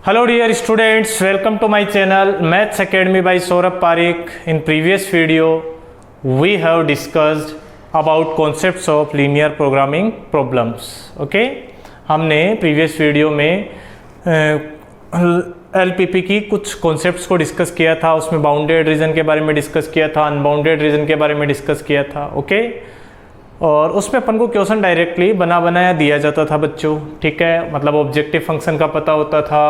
Hello dear students, welcome to my channel Maths Academy by Saurabh Parikh. In previous video, we have discussed about concepts of linear programming problems. Okay? हमने previous video में LPP की कुछ concepts को discuss किया था, उसमें bounded reason के बारे में डिस्कस किया था, अनबाउंडेड रीजन के बारे में डिस्कस किया था. ओके और उसमें अपन को क्वेश्चन डायरेक्टली बना बनाया दिया जाता था बच्चों. ठीक है, मतलब ऑब्जेक्टिव फंक्शन का पता होता था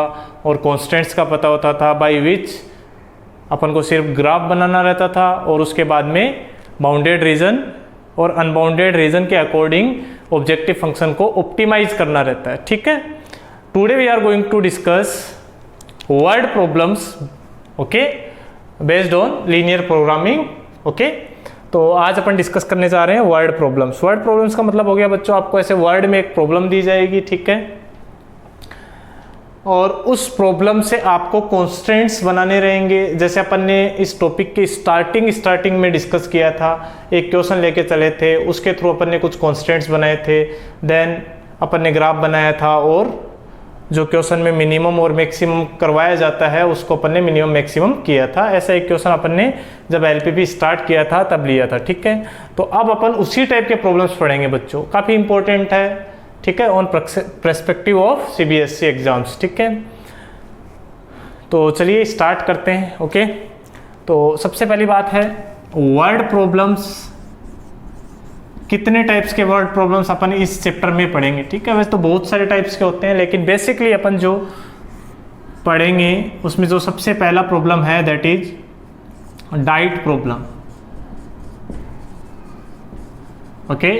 और कॉन्स्टेंट्स का पता होता था, बाय विच अपन को सिर्फ ग्राफ बनाना रहता था और उसके बाद में बाउंडेड रीजन और अनबाउंडेड रीजन के अकॉर्डिंग ऑब्जेक्टिव फंक्शन को ऑप्टिमाइज करना रहता है. ठीक है, today we are going to discuss word problems. Okay, based on linear programming. Okay, तो आज अपन डिस्कस करने जा रहे हैं वर्ड प्रॉब्लम्स. वर्ड प्रॉब्लम्स का मतलब हो गया बच्चों, आपको ऐसे वर्ड में एक प्रॉब्लम दी जाएगी. ठीक है, और उस प्रॉब्लम से आपको कॉन्स्टेंट्स बनाने रहेंगे. जैसे अपन ने इस टॉपिक के स्टार्टिंग में डिस्कस किया था, एक क्वेश्चन लेके चले थे, उसके थ्रू अपन ने कुछ कॉन्स्टेंट्स बनाए थे, देन अपन ने ग्राफ बनाया था और जो क्वेश्चन में मिनिमम और मैक्सिमम करवाया जाता है उसको अपन ने मिनिमम मैक्सिमम किया था. ऐसा एक क्वेश्चन अपन ने जब एलपीपी स्टार्ट किया था तब लिया था. ठीक है, तो अब अपन उसी टाइप के प्रॉब्लम्स पढ़ेंगे बच्चों, काफ़ी इंपॉर्टेंट है. ठीक है, on perspective of CBSE exams. ठीक है, तो चलिए स्टार्ट करते हैं. ओके, तो सबसे पहली बात है वर्ड प्रॉब्लम्स. कितने टाइप्स के वर्ड प्रॉब्लम्स अपन इस चैप्टर में पढ़ेंगे. ठीक है, वैसे तो बहुत सारे टाइप्स के होते हैं, लेकिन बेसिकली अपन जो पढ़ेंगे उसमें जो सबसे पहला प्रॉब्लम है that is diet problem. Okay,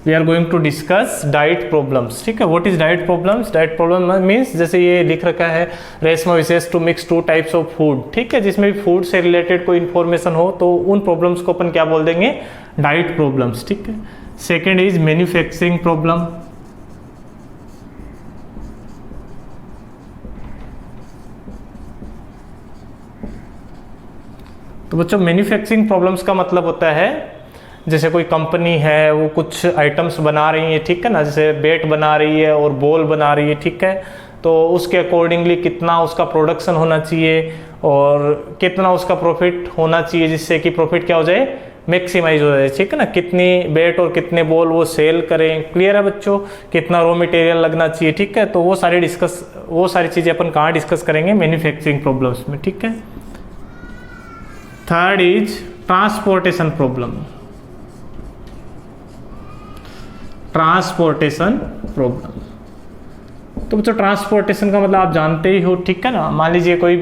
we are going to discuss diet problems. ठीक है, what is diet problems? Diet problem means जैसे ये लिख रखा है, Reshma wishes to mix two types of food. ठीक है, जिसमें भी फूड से रिलेटेड कोई इन्फॉर्मेशन हो तो उन प्रॉब्लम्स को अपन क्या बोल देंगे? Diet problems. ठीक है, सेकेंड इज मैन्युफैक्चरिंग प्रॉब्लम. तो बच्चों मैन्युफैक्चरिंग प्रॉब्लम्स का मतलब होता है जैसे कोई कंपनी है वो कुछ आइटम्स बना रही है. ठीक है ना, जैसे बैट बना रही है और बॉल बना रही है. ठीक है, तो उसके अकॉर्डिंगली कितना उसका प्रोडक्शन होना चाहिए और कितना उसका प्रॉफिट होना चाहिए, जिससे कि प्रॉफिट क्या हो जाए? मैक्सिमाइज हो जाए. ठीक है ना, कितनी बैट और कितने बॉल वो सेल करें. क्लियर है बच्चों? कितना रॉ मटेरियल लगना चाहिए. ठीक है, तो वो सारी चीज़ें अपन कहाँ डिस्कस करेंगे? मैन्युफैक्चरिंग प्रॉब्लम्स में. ठीक है, third is transportation problem. Transportation problem, तो बच्चों ट्रांसपोर्टेशन का मतलब आप जानते ही हो. ठीक है ना, मान लीजिए कोई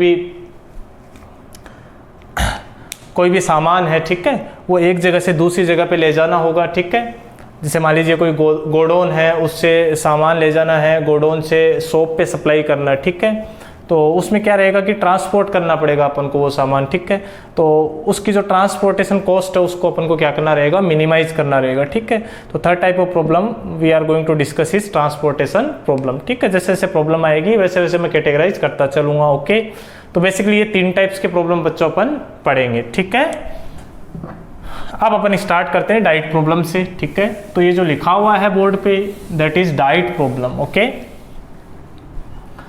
भी सामान है. ठीक है, वो एक जगह से दूसरी जगह पे ले जाना होगा. ठीक है, जैसे मान लीजिए कोई गोडाउन है, उससे सामान ले जाना है, गोडाउन से शॉप पे सप्लाई करना. ठीक है, तो उसमें क्या रहेगा कि ट्रांसपोर्ट करना पड़ेगा अपन को वो सामान. ठीक है, तो उसकी जो ट्रांसपोर्टेशन कॉस्ट है उसको अपन को क्या करना रहेगा? मिनिमाइज करना रहेगा. ठीक है, तो third type of problem we are going to discuss is transportation problem. ठीक है, जैसे जैसे प्रॉब्लम आएगी वैसे वैसे मैं कैटेगराइज करता चलूँगा. ओके, तो बेसिकली ये 3 टाइप्स के प्रॉब्लम बच्चों अपन पढ़ेंगे. ठीक है, अब अपन स्टार्ट करते हैं डाइट प्रॉब्लम से. ठीक है, तो ये जो लिखा हुआ है बोर्ड पे that is diet problem. Okay,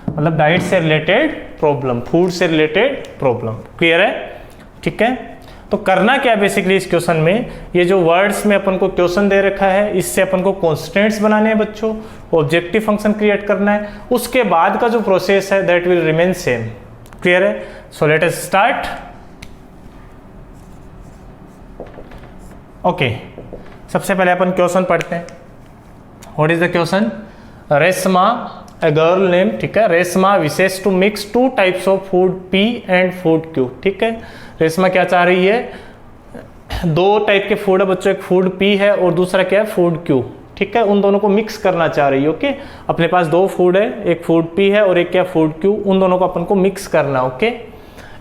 मतलब डाइट से रिलेटेड प्रॉब्लम, फूड से रिलेटेड प्रॉब्लम. क्लियर है? ठीक है, तो करना क्या बेसिकली इस क्वेश्चन में, ये जो वर्ड्स में अपन को क्वेश्चन दे रखा है इससे अपन को कॉन्स्टेंट्स बनाने हैं बच्चों, ऑब्जेक्टिव फंक्शन क्रिएट करना है. उसके बाद का जो प्रोसेस है that will remain same. Clear है? So let us start. Okay, सबसे पहले अपन क्वेश्चन पढ़ते हैं. What is the question? Reshma, a girl name. ठीक है, Reshma wishes to mix 2 types of food P and food Q. ठीक है, रेशमा क्या चाह रही है? 2 टाइप के फूड है बच्चों, एक फूड P है और दूसरा क्या है? Food Q. ठीक है, उन दोनों को मिक्स करना चाह रही है. ओके, अपने पास 2 फूड है, एक फूड P है और एक क्या? Food Q. उन दोनों को अपन को मिक्स करना. ओके,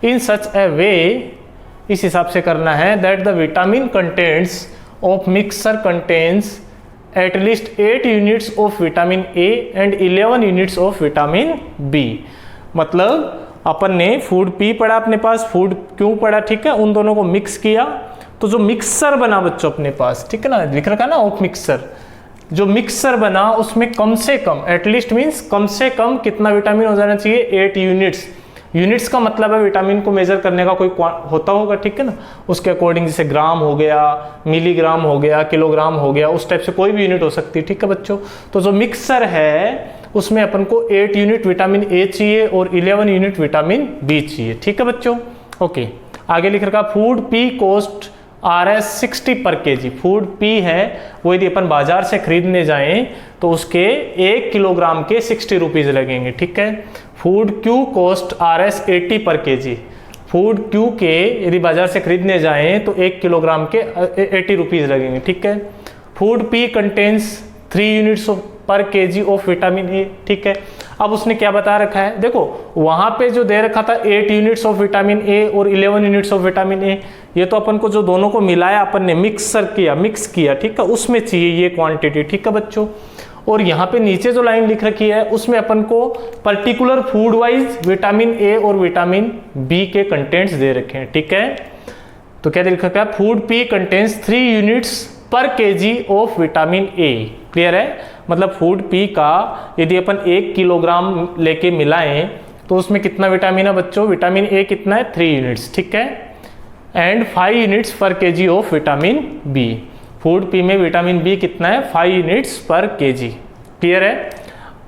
इन सच ए वे, इस हिसाब से करना है that the vitamin contents of mixture contains at least 8 units of vitamin A and 11 units of vitamin B. मतलब अपन ने फूड P पढ़ा, अपने पास फूड Q पढ़ा. ठीक है, उन दोनों को मिक्स किया तो जो मिक्सर बना बच्चों अपने पास. ठीक है ना, लिख रखा ना ऑफ मिक्सर. जो मिक्सर बना उसमें कम से कम, एटलीस्ट मीन्स कम से कम कितना विटामिन हो जाना चाहिए, 8 यूनिट्स। यूनिट्स का मतलब है विटामिन को मेजर करने का कोई होता होगा, ठीक है ना, उसके अकॉर्डिंग, जैसे ग्राम हो गया, मिलीग्राम हो गया, किलोग्राम हो गया, उस टाइप से कोई भी यूनिट हो सकती है, ठीक है बच्चों। तो जो मिक्सर है उसमें अपन को 8 यूनिट विटामिन ए चाहिए और 11 यूनिट विटामिन बी चाहिए, ठीक है बच्चों। ओके, आगे लिख रखा फूड पी कॉस्ट RS 60 पर kg। फूड पी है वो यदि अपन बाजार से खरीदने जाएं तो उसके 1 किलोग्राम के 60 रुपीज़ लगेंगे, ठीक है। फूड क्यू कॉस्ट RS 80 पर kg। फूड क्यू के यदि बाजार से खरीदने जाएं तो 1 किलोग्राम के 80 रुपीज़ लगेंगे, ठीक है। Food P contains 3 units per kg of vitamin ए, ठीक है। अब उसने क्या बता रखा है, देखो वहां पे जो दे रखा था 8 यूनिट्स ऑफ विटामिन ए और 11 यूनिट्स ऑफ विटामिन ए, ये तो अपन को जो दोनों को मिलाया अपन ने, मिक्स किया, ठीक है, उसमें चाहिए ये क्वांटिटी, ठीक है बच्चों। और यहाँ पे नीचे जो लाइन लिख रखी है उसमें अपन को particular food wise vitamin A और विटामिन बी के कंटेंट्स दे रखे हैं, ठीक है। तो क्या लिख रखा है, food P contains 3 units per kg of vitamin A. Clear है, मतलब फूड पी का यदि अपन 1 किलोग्राम लेके मिलाएं तो उसमें कितना विटामिन है बच्चों, विटामिन ए कितना है, 3 यूनिट्स, ठीक है। And 5 units per kg of vitamin B. Food P में विटामिन बी कितना है, 5 यूनिट्स पर kg। क्लियर है।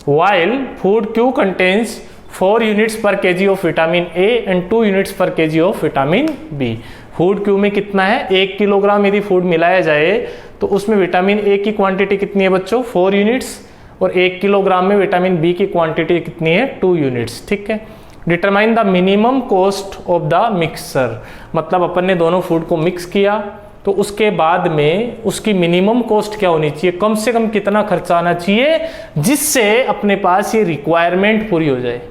While food Q contains 4 units per kg of vitamin A and 2 units per kg of vitamin B. Food Q में कितना है, 1 kilogram यदि food मिलाया जाए तो उसमें विटामिन ए की क्वांटिटी कितनी है बच्चों, 4 यूनिट्स, और 1 किलोग्राम में विटामिन बी की क्वांटिटी कितनी है, 2 यूनिट्स, ठीक है। Determine the minimum cost of the mixer, मतलब अपन ने दोनों फूड को मिक्स किया तो उसके बाद में उसकी मिनिमम कॉस्ट क्या होनी चाहिए, कम से कम कितना खर्चा आना चाहिए जिससे अपने पास ये रिक्वायरमेंट पूरी हो जाए।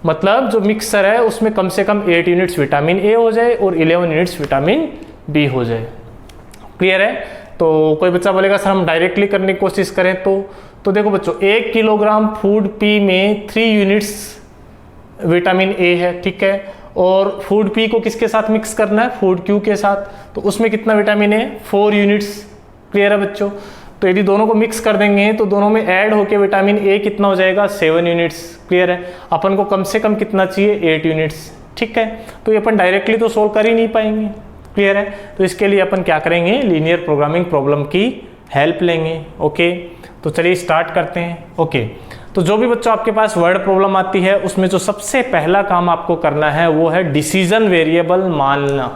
मतलब जो मिक्सर है उसमें कम से कम 8 यूनिट्स विटामिन ए हो जाए और 11 यूनिट्स विटामिन बी हो जाए। क्लियर है। तो कोई बच्चा बोलेगा सर हम डायरेक्टली करने की कोशिश करें तो देखो बच्चों 1 किलोग्राम फूड पी में 3 यूनिट्स विटामिन ए है, ठीक है, और फूड पी को किसके साथ मिक्स करना है, फूड क्यू के साथ, तो उसमें कितना विटामिन है, 4 यूनिट्स। क्लियर है बच्चों। तो यदि दोनों को मिक्स कर देंगे तो दोनों में ऐड होके विटामिन ए कितना हो जाएगा, 7 यूनिट्स। क्लियर है। अपन को कम से कम कितना चाहिए, 8 यूनिट्स, ठीक है। तो ये अपन डायरेक्टली तो सोल्व कर ही नहीं पाएंगे। क्लियर है। तो इसके लिए अपन क्या करेंगे, लीनियर प्रोग्रामिंग प्रॉब्लम की हेल्प लेंगे। ओके, तो चलिए स्टार्ट करते हैं। ओके, तो जो भी बच्चों आपके पास वर्ड प्रॉब्लम आती है उसमें जो सबसे पहला काम आपको करना है वो है डिसीजन वेरिएबल मानना।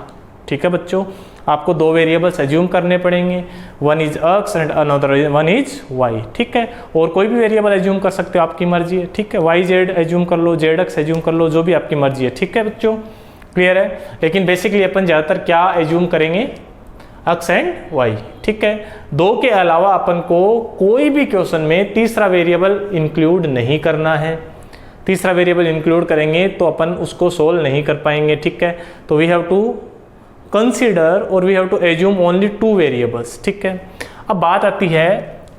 ठीक है बच्चों, आपको 2 वेरिएबल्स एज्यूम करने पड़ेंगे, one is X and another one is Y. ठीक है, और कोई भी वेरिएबल एज्यूम कर सकते हो, आपकी मर्जी है। ठीक है, वाई जेड एज्यूम कर लो, जेड एक्स एज्यूम कर लो, जो भी आपकी मर्जी है। ठीक है बच्चों, क्लियर है। लेकिन बेसिकली अपन ज़्यादातर क्या एज्यूम करेंगे, एक्स एंड वाई। ठीक है, 2 के अलावा अपन को कोई भी क्वेश्चन में तीसरा वेरिएबल इंक्लूड नहीं करना है। तीसरा वेरिएबल इंक्लूड करेंगे तो अपन उसको सोल्व नहीं कर पाएंगे। ठीक है, तो वी हैव टू कंसीडर और we have to assume only 2 variables. ठीक है, अब बात आती है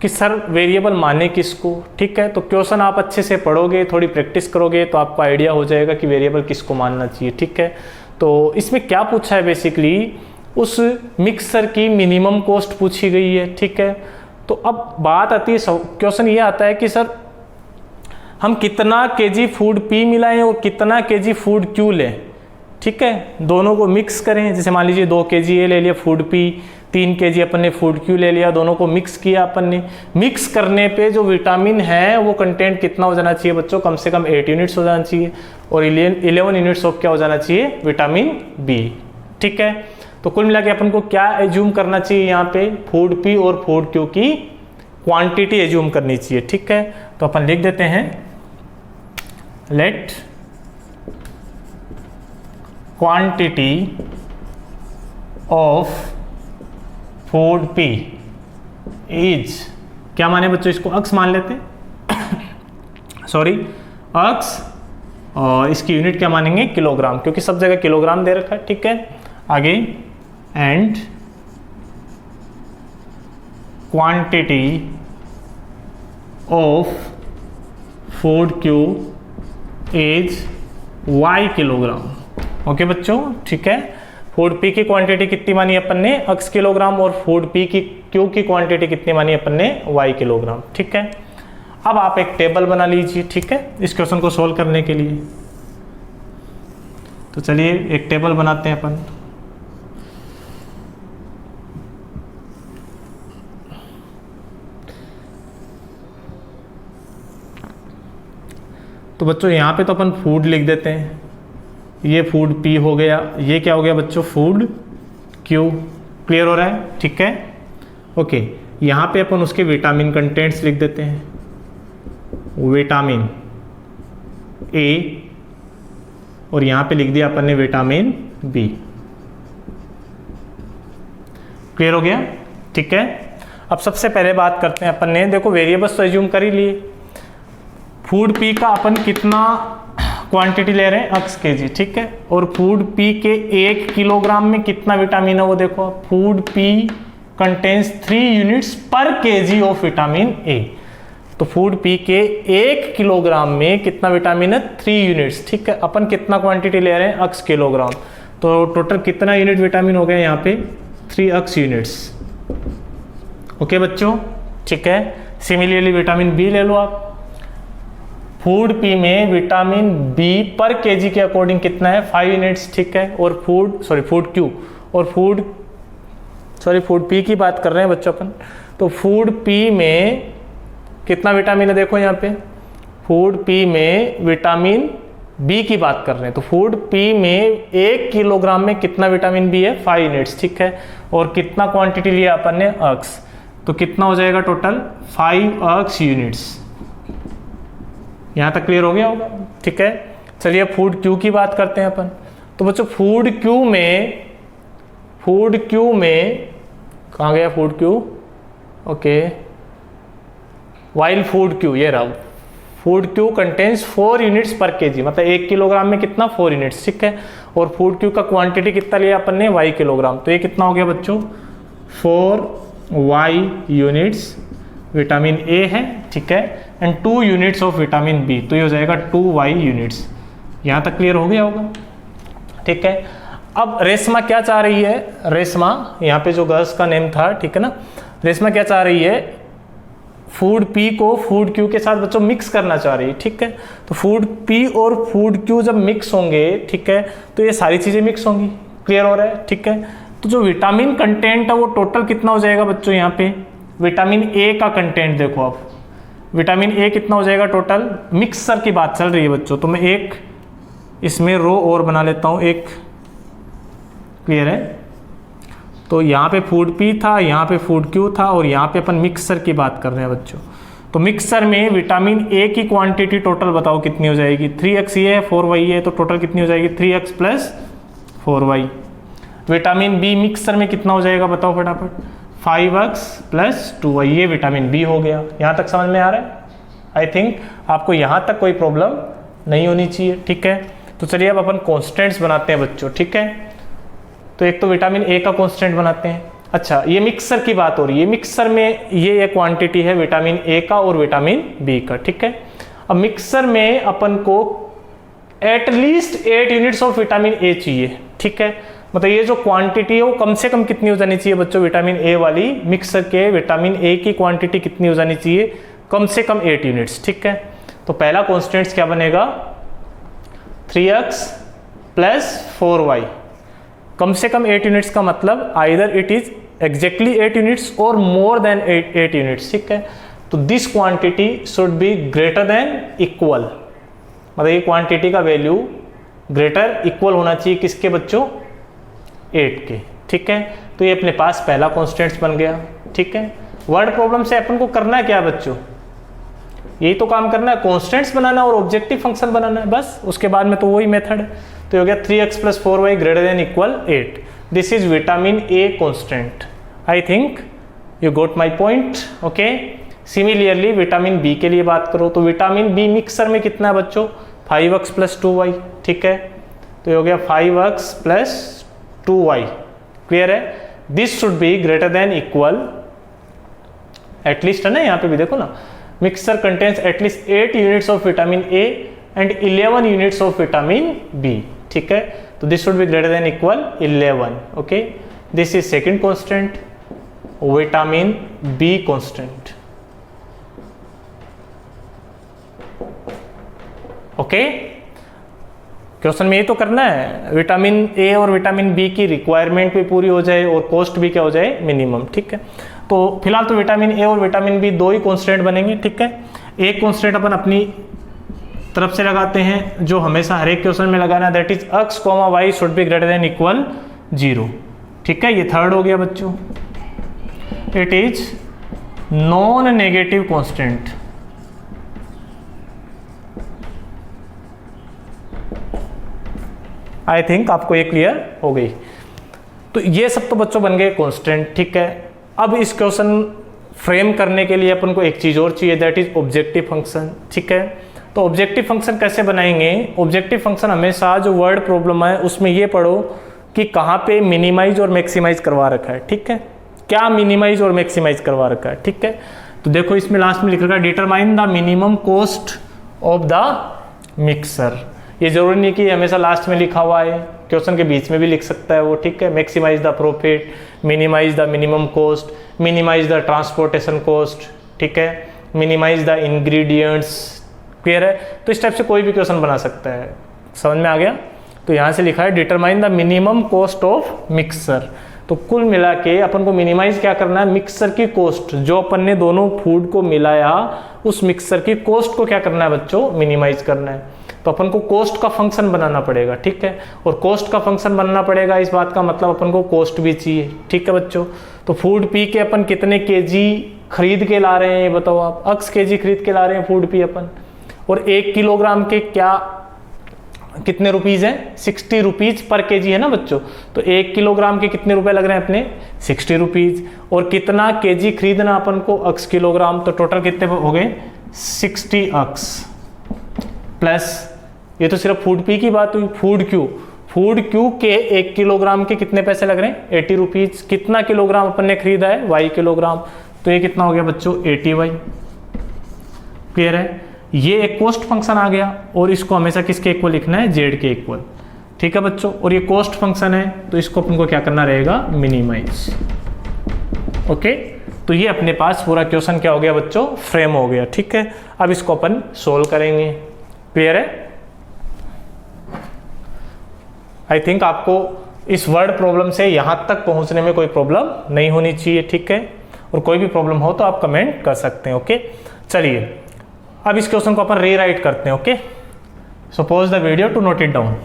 कि सर वेरिएबल माने किसको। ठीक है, तो क्वेश्चन आप अच्छे से पढ़ोगे, थोड़ी प्रैक्टिस करोगे तो आपको आइडिया हो जाएगा कि वेरिएबल किसको मानना चाहिए। ठीक है, तो इसमें क्या पूछा है, बेसिकली उस मिक्सर की मिनिमम कॉस्ट पूछी गई है। ठीक है, तो अब बात आती है, क्वेश्चन ये आता है कि सर हम कितना केजी फूड पी मिलाएं और कितना केजी फूड क्यू लें। ठीक है, दोनों को मिक्स करें। जैसे मान लीजिए 2 केजी ये ले लिया फूड पी, 3 केजी अपन ने फूड क्यू ले लिया, दोनों को मिक्स किया अपन ने। मिक्स करने पे जो विटामिन है वो कंटेंट कितना हो जाना चाहिए बच्चों, कम से कम 8 यूनिट्स हो जाना चाहिए और 11 यूनिट्स ऑफ क्या हो जाना चाहिए, विटामिन बी। ठीक है, तो कुल मिला के अपन को क्या एज्यूम करना चाहिए, यहाँ पे फूड पी और फूड क्यू की क्वांटिटी एज्यूम करनी चाहिए। ठीक है, तो अपन लिख देते हैं let quantity of food P is, क्या माने बच्चों, इसको अक्स मान लेते हैं सॉरी अक्स, और इसकी यूनिट क्या मानेंगे, किलोग्राम, क्योंकि सब जगह किलोग्राम दे रखा है। ठीक है, आगे and quantity of food Q is y kilogram. Okay बच्चों, ठीक है, फूड पी की क्वांटिटी कितनी मानी अपन ने, x किलोग्राम, और फूड पी की क्यू की क्वांटिटी कितनी मानी अपन ने, y किलोग्राम। ठीक है, अब आप एक टेबल बना लीजिए। ठीक है, इस क्वेश्चन को सोल्व करने के लिए। तो चलिए एक टेबल बनाते हैं अपन। तो बच्चों यहाँ पे तो अपन फूड लिख देते हैं, ये फूड P हो गया, ये क्या हो गया बच्चों, फूड Q। क्लियर हो रहा है? ठीक है, ओके। यहाँ पे अपन उसके विटामिन कंटेंट्स लिख देते हैं, विटामिन A, और यहाँ पे लिख दिया अपन ने विटामिन B। क्लियर हो गया? ठीक है, अब सबसे पहले बात करते हैं अपन ने, देखो वेरिएबल्स तो एज्यूम कर ही लिए। फूड P का अपन कितना क्वांटिटी ले रहे हैं, x kg। ठीक है, और फूड P के 1 किलोग्राम में कितना विटामिन है वो देखो, food P contains 3 units per kg of vitamin A। तो फूड P के 1 किलोग्राम में कितना विटामिन है, 3 यूनिट्स। ठीक है, अपन कितना क्वांटिटी ले रहे हैं, x किलोग्राम, तो टोटल कितना यूनिट विटामिन हो गया यहाँ पे, 3x यूनिट्स। ओके बच्चों, ठीक है। सिमिलरली विटामिन B ले लो आप, फूड P में विटामिन B पर केजी के अकॉर्डिंग कितना है, 5 यूनिट्स। ठीक है, और फूड Q और फूड P की बात कर रहे हैं बच्चों अपन। तो फूड P में कितना विटामिन है, देखो यहाँ पे फूड P में विटामिन B की बात कर रहे हैं। तो फूड P में 1 किलोग्राम में कितना विटामिन B है, 5 यूनिट्स। ठीक है, और कितना क्वांटिटी लिया अपन ने, x, तो कितना हो जाएगा टोटल, 5x यूनिट्स। यहाँ तक क्लियर हो गया होगा? ठीक है, चलिए फूड Q की बात करते हैं अपन। तो बच्चों फूड Q में कहाँ गया food Q, okay, while food Q, ये रहा, फूड Q कंटेन्स 4 यूनिट्स पर केजी, मतलब 1 किलोग्राम में कितना, 4 यूनिट्स। ठीक है, और फूड Q का क्वांटिटी कितना लिया अपन ने, y किलोग्राम, तो ये कितना हो गया बच्चों, 4y यूनिट्स विटामिन A है। ठीक है, and 2 units of vitamin B, तो ये हो जाएगा 2y यूनिट्स। यहाँ तक क्लियर हो गया होगा? ठीक है, अब रेशमा क्या चाह रही है, रेशमा यहाँ पे जो गर्ल्स का नेम था, ठीक है ना, रेशमा क्या चाह रही है, फूड P को फूड Q के साथ बच्चों मिक्स करना चाह रही है। ठीक है, तो फूड P और फूड Q जब मिक्स होंगे, ठीक है, तो ये सारी चीज़ें मिक्स होंगी। क्लियर हो रहा है? ठीक है, तो जो विटामिन कंटेंट है वो टोटल कितना हो जाएगा बच्चों, यहाँ पे विटामिन A का कंटेंट देखो आप, विटामिन A कितना हो जाएगा टोटल, मिक्सर की बात चल रही है बच्चों, तो मैं एक इसमें रो और बना लेता हूँ एक। क्लियर है? तो यहाँ पे फूड P था, यहाँ पे फूड Q था, और यहाँ पे अपन मिक्सर की बात कर रहे हैं बच्चों। तो मिक्सर में विटामिन A की क्वांटिटी टोटल बताओ कितनी हो जाएगी, 3x ये है, 4y है, तो टोटल कितनी हो जाएगी, 3x plus 4y। Vitamin B mixer में कितना हो जाएगा बताओ फटाफट, 5x प्लस 2y, ये विटामिन B हो गया। यहाँ तक समझ में आ रहा है? आई थिंक आपको यहाँ तक कोई प्रॉब्लम नहीं होनी चाहिए। ठीक है, तो चलिए अब अपन कॉन्स्टेंट्स बनाते हैं बच्चों। ठीक है, तो एक तो विटामिन A का कॉन्स्टेंट बनाते हैं। अच्छा, ये मिक्सर की बात हो रही है, मिक्सर में ये क्वांटिटी है विटामिन A का और विटामिन B का। ठीक है, अब मिक्सर में अपन को at least 8 units of vitamin A चाहिए। ठीक है, मतलब ये जो क्वांटिटी है वो कम से कम कितनी हो जानी चाहिए बच्चों, विटामिन A वाली मिक्सर के विटामिन A की क्वांटिटी कितनी हो जानी चाहिए, कम से कम 8 यूनिट्स। ठीक है, तो पहला कॉन्स्टेंट्स क्या बनेगा, 3x प्लस 4y। कम से कम 8 यूनिट्स का मतलब either it is exactly 8 units और मोर देन 8 यूनिट्स। ठीक है, तो this quantity should be greater than equal, मतलब ये क्वांटिटी का वैल्यू ग्रेटर इक्वल होना चाहिए किसके बच्चों, 8 के। ठीक है, तो ये अपने पास पहला कॉन्स्टेंट्स बन गया। ठीक है, वर्ड प्रॉब्लम से अपन को करना है क्या बच्चों, यही तो काम करना है, कॉन्स्टेंट्स बनाना और ऑब्जेक्टिव फंक्शन बनाना है बस, उसके बाद में तो वही मेथड है। तो हो गया 3x plus 4y greater than equal 8। This is vitamin A constant. I think you got my point. Okay, similarly vitamin B के लिए बात करो, तो विटामिन B मिक्सर में कितना है बच्चों, 5x प्लस 2y। ठीक है, तो हो गया 5x प्लस 2y। क्लियर है? This should be greater than equal, at least है ना, यहाँ पे भी देखो ना, mixer contains at least 8 units of vitamin A and 11 units of vitamin B। ठीक है, तो this should be greater than equal 11। Okay, this is second constant. Vitamin be constant. Okay, question में ये तो करना है विटामिन ए और विटामिन बी की रिक्वायरमेंट भी पूरी हो जाए और कॉस्ट भी क्या हो जाए, मिनिमम। ठीक है, तो फिलहाल तो विटामिन ए और विटामिन बी दो ही कांस्टेंट बनेंगे। ठीक है, एक कांस्टेंट अपन अपनी तरफ से लगाते हैं जो हमेशा हर एक क्वेश्चन में लगाना, that is x, y should be greater than equal 0। ठीक है, ये थर्ड हो गया बच्चों। It is non negative constant. I think आपको ये क्लियर हो गई। तो ये सब तो बच्चों बन गए कांस्टेंट। ठीक है, अब इस क्वेश्चन फ्रेम करने के लिए अपन को एक चीज और चाहिए, दैट इज ऑब्जेक्टिव फंक्शन। ठीक है, तो ऑब्जेक्टिव फंक्शन कैसे बनाएंगे? ऑब्जेक्टिव फंक्शन हमेशा जो वर्ड प्रॉब्लम है उसमें ये पढ़ो कि कहाँ पे मिनिमाइज और मैक्सिमाइज करवा रखा है। ठीक है, क्या मिनिमाइज और मैक्सिमाइज करवा रखा है। ठीक है, तो देखो इसमें लास्ट में लिख रखा है determine the minimum cost of the mixer. ये जरूरी नहीं कि हमेशा लास्ट में लिखा हुआ है, क्वेश्चन के बीच में भी लिख सकता है वो। ठीक है, maximize the profit, minimize the minimum cost, minimize the transportation cost. ठीक है, मिनिमाइज द इंग्रेडिएंट्स। क्लियर है? तो इस टाइप से कोई भी क्वेश्चन बना सकता है। समझ में आ गया? तो यहाँ से लिखा है determine the minimum cost of mixer. तो कुल मिला के अपन को मिनिमाइज क्या करना है, मिक्सर की कॉस्ट, जो अपन ने दोनों फूड को मिलाया उस मिक्सर की कॉस्ट को क्या करना है बच्चों, मिनिमाइज करना है। तो अपन को कॉस्ट का फंक्शन बनाना पड़ेगा। ठीक है, और कॉस्ट का फंक्शन बनना पड़ेगा, इस बात का मतलब अपन को कॉस्ट भी चाहिए। ठीक है बच्चों, तो फूड पी के अपन कितने केजी खरीद के ला रहे हैं ये बताओ आप? x केजी खरीद के ला रहे हैं फूड पी अपन, और 1 किलोग्राम के क्या कितने रुपीज हैं, 60 रुपीज पर केजी है ना बच्चों। तो 1 किलोग्राम के कितने रुपए लग रहे हैं अपने, 60 रुपीज। और कितना केजी खरीदना अपन को, x किलोग्राम, तो टोटल कितने हो गए 60x प्लस, ये तो सिर्फ फूड पी की बात हुई। फूड क्यू के 1 किलोग्राम के कितने पैसे लग रहे हैं, 80 रुपीज। कितना किलोग्राम अपन ने खरीदा है, y किलोग्राम, तो ये कितना हो गया बच्चों, 80y। क्लियर है? ये एक कॉस्ट फंक्शन आ गया, और इसको हमेशा किसके इक्वल लिखना है, z के इक्वल। ठीक है बच्चों, और ये कॉस्ट फंक्शन है तो इसको अपन को क्या करना रहेगा, मिनिमाइज। ओके, तो ये अपने पास पूरा क्वेश्चन क्या हो गया बच्चों, फ्रेम हो गया। ठीक है, अब इसको अपन सोल्व करेंगे। क्लियर है? आई थिंक आपको इस वर्ड प्रॉब्लम से यहां तक पहुंचने में कोई प्रॉब्लम नहीं होनी चाहिए। ठीक है, और कोई भी प्रॉब्लम हो तो आप कमेंट कर सकते हैं। ओके, चलिए अब इस क्वेश्चन को अपन रीराइट करते हैं। Okay, so pause the video to note it down.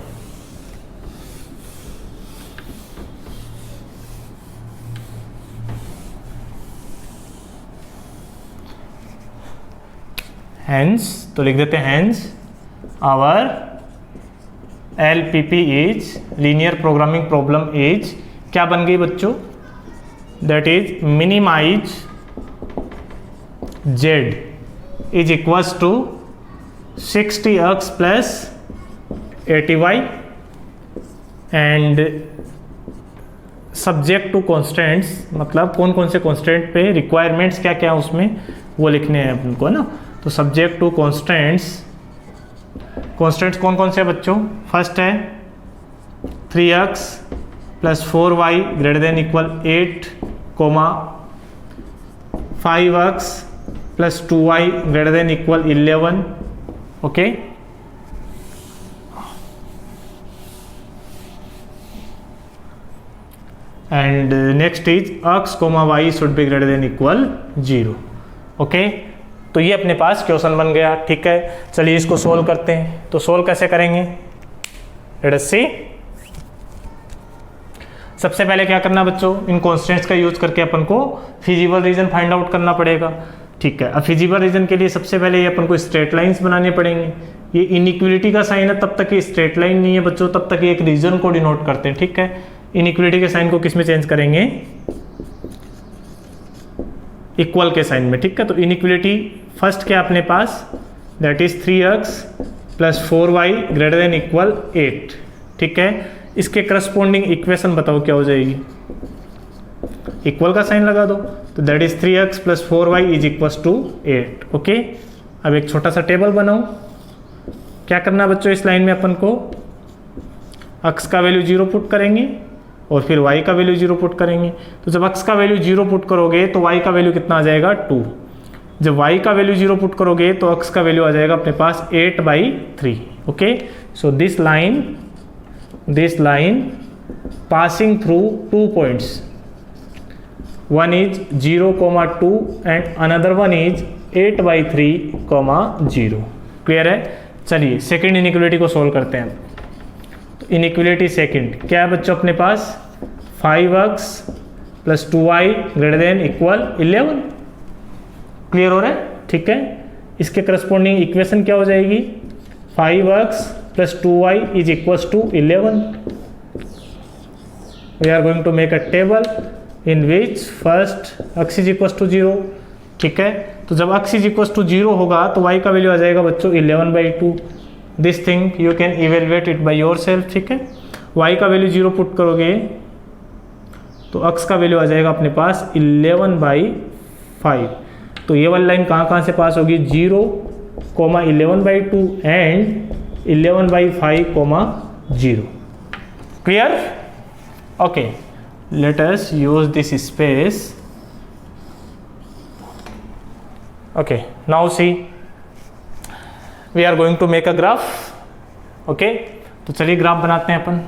Hence, तो लिख देते हैं hence our LPP is, linear programming problem is, क्या बन गई बच्चों, that is minimize z is equals to 60x plus 80y and subject to constants, मतलब कौन कौन से कॉन्स्टेंट पे रिक्वायरमेंट्स क्या क्या उसमें वो लिखने हैं अपन को ना। तो सब्जेक्ट टू कॉन्स्टेंट्स, कॉन्स्टेंट्स कौन कौन से बच्चों, फर्स्ट है 3x plus 4y greater than equal 8, 5x plus 2y greater than equal 11। Okay, and next is x, y should be greater than equal 0। Okay, तो ये अपने पास क्वेश्चन बन गया। ठीक है, चलिए इसको सोल्व करते हैं। तो सोल्व कैसे करेंगे, लेट अस सी। सबसे पहले क्या करना बच्चों, इन कॉन्स्टेंट्स का यूज करके अपन को फिजिबल रीजन फाइंड आउट करना पड़ेगा। ठीक है, अब फिजिबल रीजन के लिए सबसे पहले ये अपन को स्ट्रेट लाइंस बनाने पड़ेंगे। ये इनइक्वलिटी का साइन है, तब तक ये स्ट्रेट लाइन नहीं है बच्चों, तब तक ये एक रीजन को डिनोट करते हैं। ठीक है, इनइक्वलिटी के साइन को किस में चेंज करेंगे, इक्वल के साइन में। ठीक है, तो इनइक्वलिटी फर्स्ट क्या अपने पास, that is 3x plus 4y greater than equal 8। ठीक है, इसके करस्पॉन्डिंग इक्वेशन बताओ क्या हो जाएगी, इक्वल का साइन लगा दो, तो that is 3x plus 4y is equals to 8। Okay, अब एक छोटा सा टेबल बनाओ। क्या करना बच्चों, इस लाइन में अपन को x का वैल्यू 0 पुट करेंगे और फिर y का वैल्यू 0 पुट करेंगे। तो जब x का वैल्यू 0 पुट करोगे तो y का वैल्यू कितना आ जाएगा 2। जब y का वैल्यू 0 पुट करोगे तो x का वैल्यू आ जाएगा अपने पास 8/3। Okay, so this line passing through 2 points, one is 0,2 and another one is 8/3, 0। Clear है? चलिए सेकेंड इनइक्वलिटी को सोल्व करते हैं। तो इनइक्वलिटी सेकेंड क्या है बच्चों अपने पास, 5x + 2y > 11। क्लियर हो रहा है? ठीक है, इसके करस्पॉन्डिंग इक्वेशन क्या हो जाएगी, 5x + 2y = 11। We are going to make a table in which first x = 0। ठीक है, तो जब x = 0 होगा तो y का वैल्यू आ जाएगा बच्चों 11/2। This thing you can evaluate it by yourself. ठीक है, y का वैल्यू 0 पुट करोगे तो x का वैल्यू आ जाएगा अपने पास 11/5। तो ये वाली लाइन कहाँ से पास होगी, 0, 11/2 and 11/5, 0। Clear? Okay, let us use this space। Okay, now see, we are going to make a graph। Okay, तो चलिए ग्राफ बनाते हैं अपन।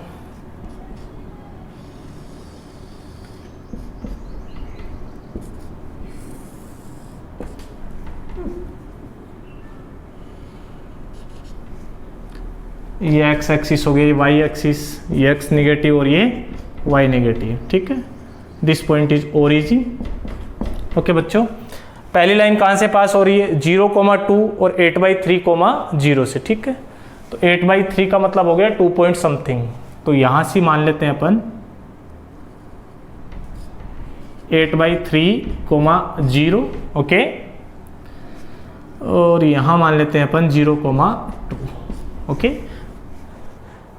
ये x एक्सिस हो गया, ये y एक्सिस, ये x नेगेटिव और ये y नेगेटिव। ठीक है, this point is origin. Okay बच्चों, पहली लाइन कहाँ से पास हो रही है, 0,2 और 8/3, 0 से। ठीक है, तो 8/3 का मतलब हो गया 2 पॉइंट समथिंग। तो यहाँ से मान लेते हैं अपन 8/3, 0। ओके, और यहाँ मान लेते हैं अपन 0,2। Okay,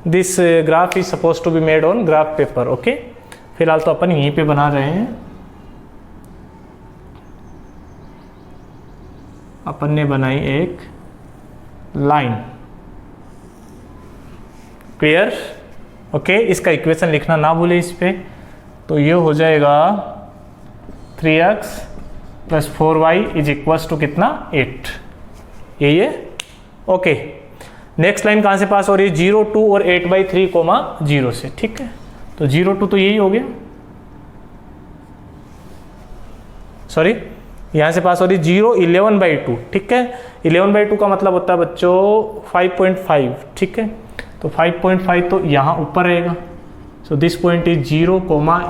this graph is suppose to be made on graph paper. Okay, फिलहाल तो अपन यहीं पे बना रहे हैं। अपन ने बनाई एक लाइन। क्लियर? ओके, इसका इक्वेशन लिखना ना भूले इस पे। तो ये हो जाएगा 3x + 4y = कितना, 8। यही है? ओके, नेक्स्ट लाइन कहाँ से पास हो रही है, 0, 2 और 8/3, 0 से। ठीक है, तो 0, 2 तो यही हो गया, सॉरी यहाँ से पास हो रही 0, 11/2। ठीक है, 11/2 का मतलब होता है बच्चों 5.5। ठीक है, तो 5.5 तो यहाँ ऊपर रहेगा। So this point is 0,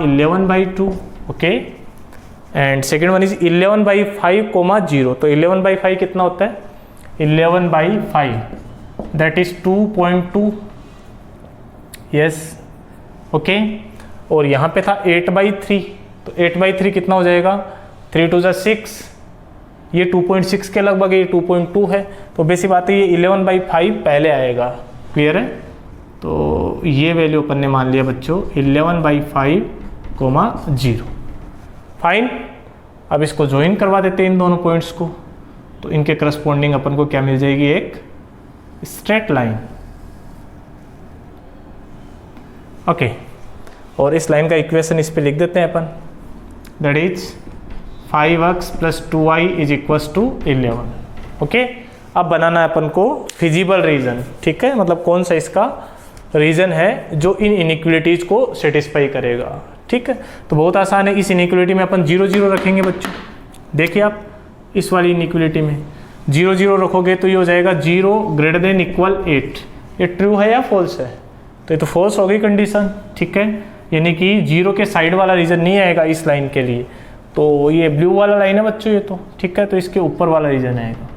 11/2। Okay, and second one is 11/5, 0। तो 11/5 कितना होता है, 11/5 that is 2.2। यस, ओके, और यहाँ पे था 8/3। तो 8/3 कितना हो जाएगा, 3 × 6, ये 2.6 के लगभग, ये 2.2 है। तो बेसिक बात है ये 11/5 पहले आएगा। क्लियर है? तो ये वैल्यू अपन ने मान लिया बच्चों 11/5, 0। फाइन, अब इसको ज्वाइन करवा देते हैं इन दोनों पॉइंट्स को। तो इनके करस्पॉन्डिंग अपन को क्या मिल जाएगी, एक स्ट्रेट लाइन। ओके, और इस लाइन का इक्वेशन इस पे लिख देते हैं अपन, that is 5x + 2y = 11। Okay, अब बनाना है अपन को फिजिबल रीजन। ठीक है, मतलब कौन सा इसका रीजन है जो इन इनइक्वलिटीज को सेटिस्फाई करेगा। ठीक है, तो बहुत आसान है। इस इनइक्वलिटी में अपन 0, 0 रखेंगे बच्चों। देखिए आप, इस वाली इनइक्वलिटी में 0, 0 रखोगे तो ये हो जाएगा 0 > 8। ये ट्रू है या फॉल्स है, तो ये तो फॉल्स हो गई कंडीशन। ठीक है, यानी कि 0 के साइड वाला रीजन नहीं आएगा इस लाइन के लिए। तो ये ब्लू वाला लाइन है बच्चों ये तो। ठीक है, तो इसके ऊपर वाला रीजन आएगा।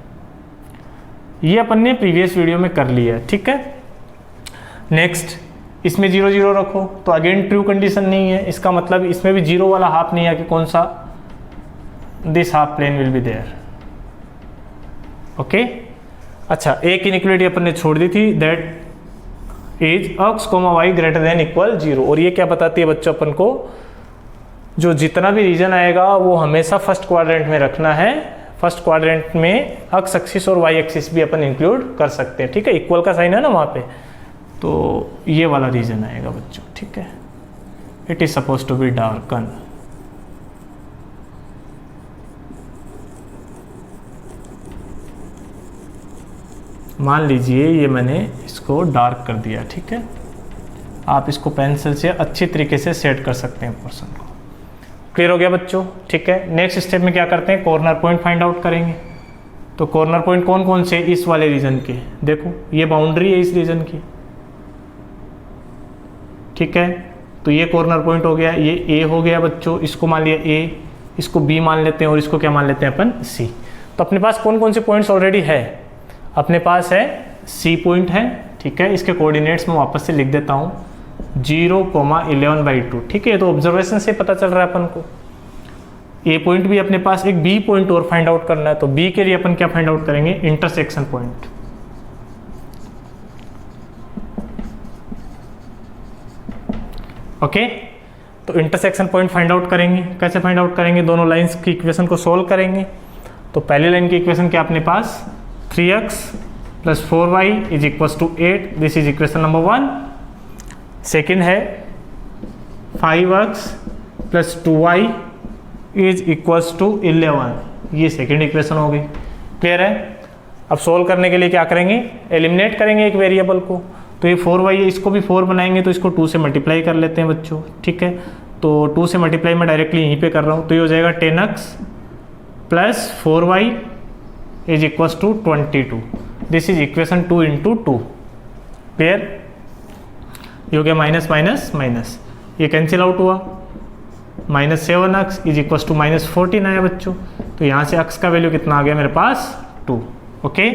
ये अपन ने प्रीवियस वीडियो में कर लिया है। ठीक है, नेक्स्ट इसमें 0, 0 रखो तो अगेन ट्रू कंडीशन नहीं है। इसका मतलब इसमें भी 0 वाला हाफ नहीं है कि कौन सा, this half plane will be there. Okay, अच्छा, एक इनइक्वलिटी अपन ने छोड़ दी थी, दैट इज x, y > 0। और ये क्या बताती है बच्चों अपन को, जो जितना भी रीजन आएगा वो हमेशा फर्स्ट क्वाड्रेंट में रखना है। फर्स्ट क्वाड्रेंट में x एक्सिस और y एक्सिस भी अपन इंक्लूड कर सकते हैं। ठीक है, इक्वल का साइन है ना वहाँ पे, तो ये वाला रीजन आएगा बच्चों। ठीक है, it is suppose to be darken. मान लीजिए ये मैंने इसको डार्क कर दिया, ठीक है। आप इसको पेंसिल से अच्छी तरीके से सेट कर सकते हैं पोर्शन को। क्लियर हो गया बच्चों, ठीक है। नेक्स्ट स्टेप में क्या करते हैं, कॉर्नर पॉइंट फाइंड आउट करेंगे। तो कॉर्नर पॉइंट कौन कौन से, इस वाले रीजन के, देखो ये बाउंड्री है इस रीजन की, ठीक है। तो ये कॉर्नर पॉइंट हो गया, ये ए हो गया बच्चों, इसको मान लिया ए, इसको बी मान लेते हैं और इसको क्या मान लेते हैं अपन, सी। तो अपने पास कौन कौन से पॉइंट्स ऑलरेडी है, अपने पास है सी पॉइंट है, ठीक है। इसके कोऑर्डिनेट्स में वापस से लिख देता हूँ 0,11/2, ठीक है। तो ऑब्जर्वेशन से पता चल रहा है अपन को। ए पॉइंट भी अपने पास, एक बी पॉइंट और फाइंड आउट करना है। तो बी के लिए अपन क्या फाइंड आउट करेंगे, इंटरसेक्शन पॉइंट। ओके, तो इंटरसेक्शन पॉइंट फाइंड आउट करेंगे। कैसे फाइंड आउट करेंगे, दोनों लाइंस की इक्वेशन को सोल्व करेंगे। तो पहली लाइन की इक्वेशन क्या अपने पास, 3x + 4y = 8, this is equation number 1। Second है 5x + 2y = 11, ये सेकेंड इक्वेशन हो गई। क्लियर है। अब सोल्व करने के लिए क्या करेंगे, एलिमिनेट करेंगे एक वेरिएबल को। तो ये 4y है, इसको भी 4 बनाएंगे, तो इसको 2 से मल्टीप्लाई कर लेते हैं बच्चों, ठीक है। तो 2 से मल्टीप्लाई मैं डायरेक्टली यहीं पे कर रहा हूँ। तो ये हो जाएगा 10x + 4y = 22, this is equation 2 × 2। Clear. ये हो गया माइनस माइनस माइनस, ये कैंसिल आउट हुआ, -7x = -14 आया बच्चों। तो यहाँ से x का वैल्यू कितना आ गया मेरे पास, 2। ओके,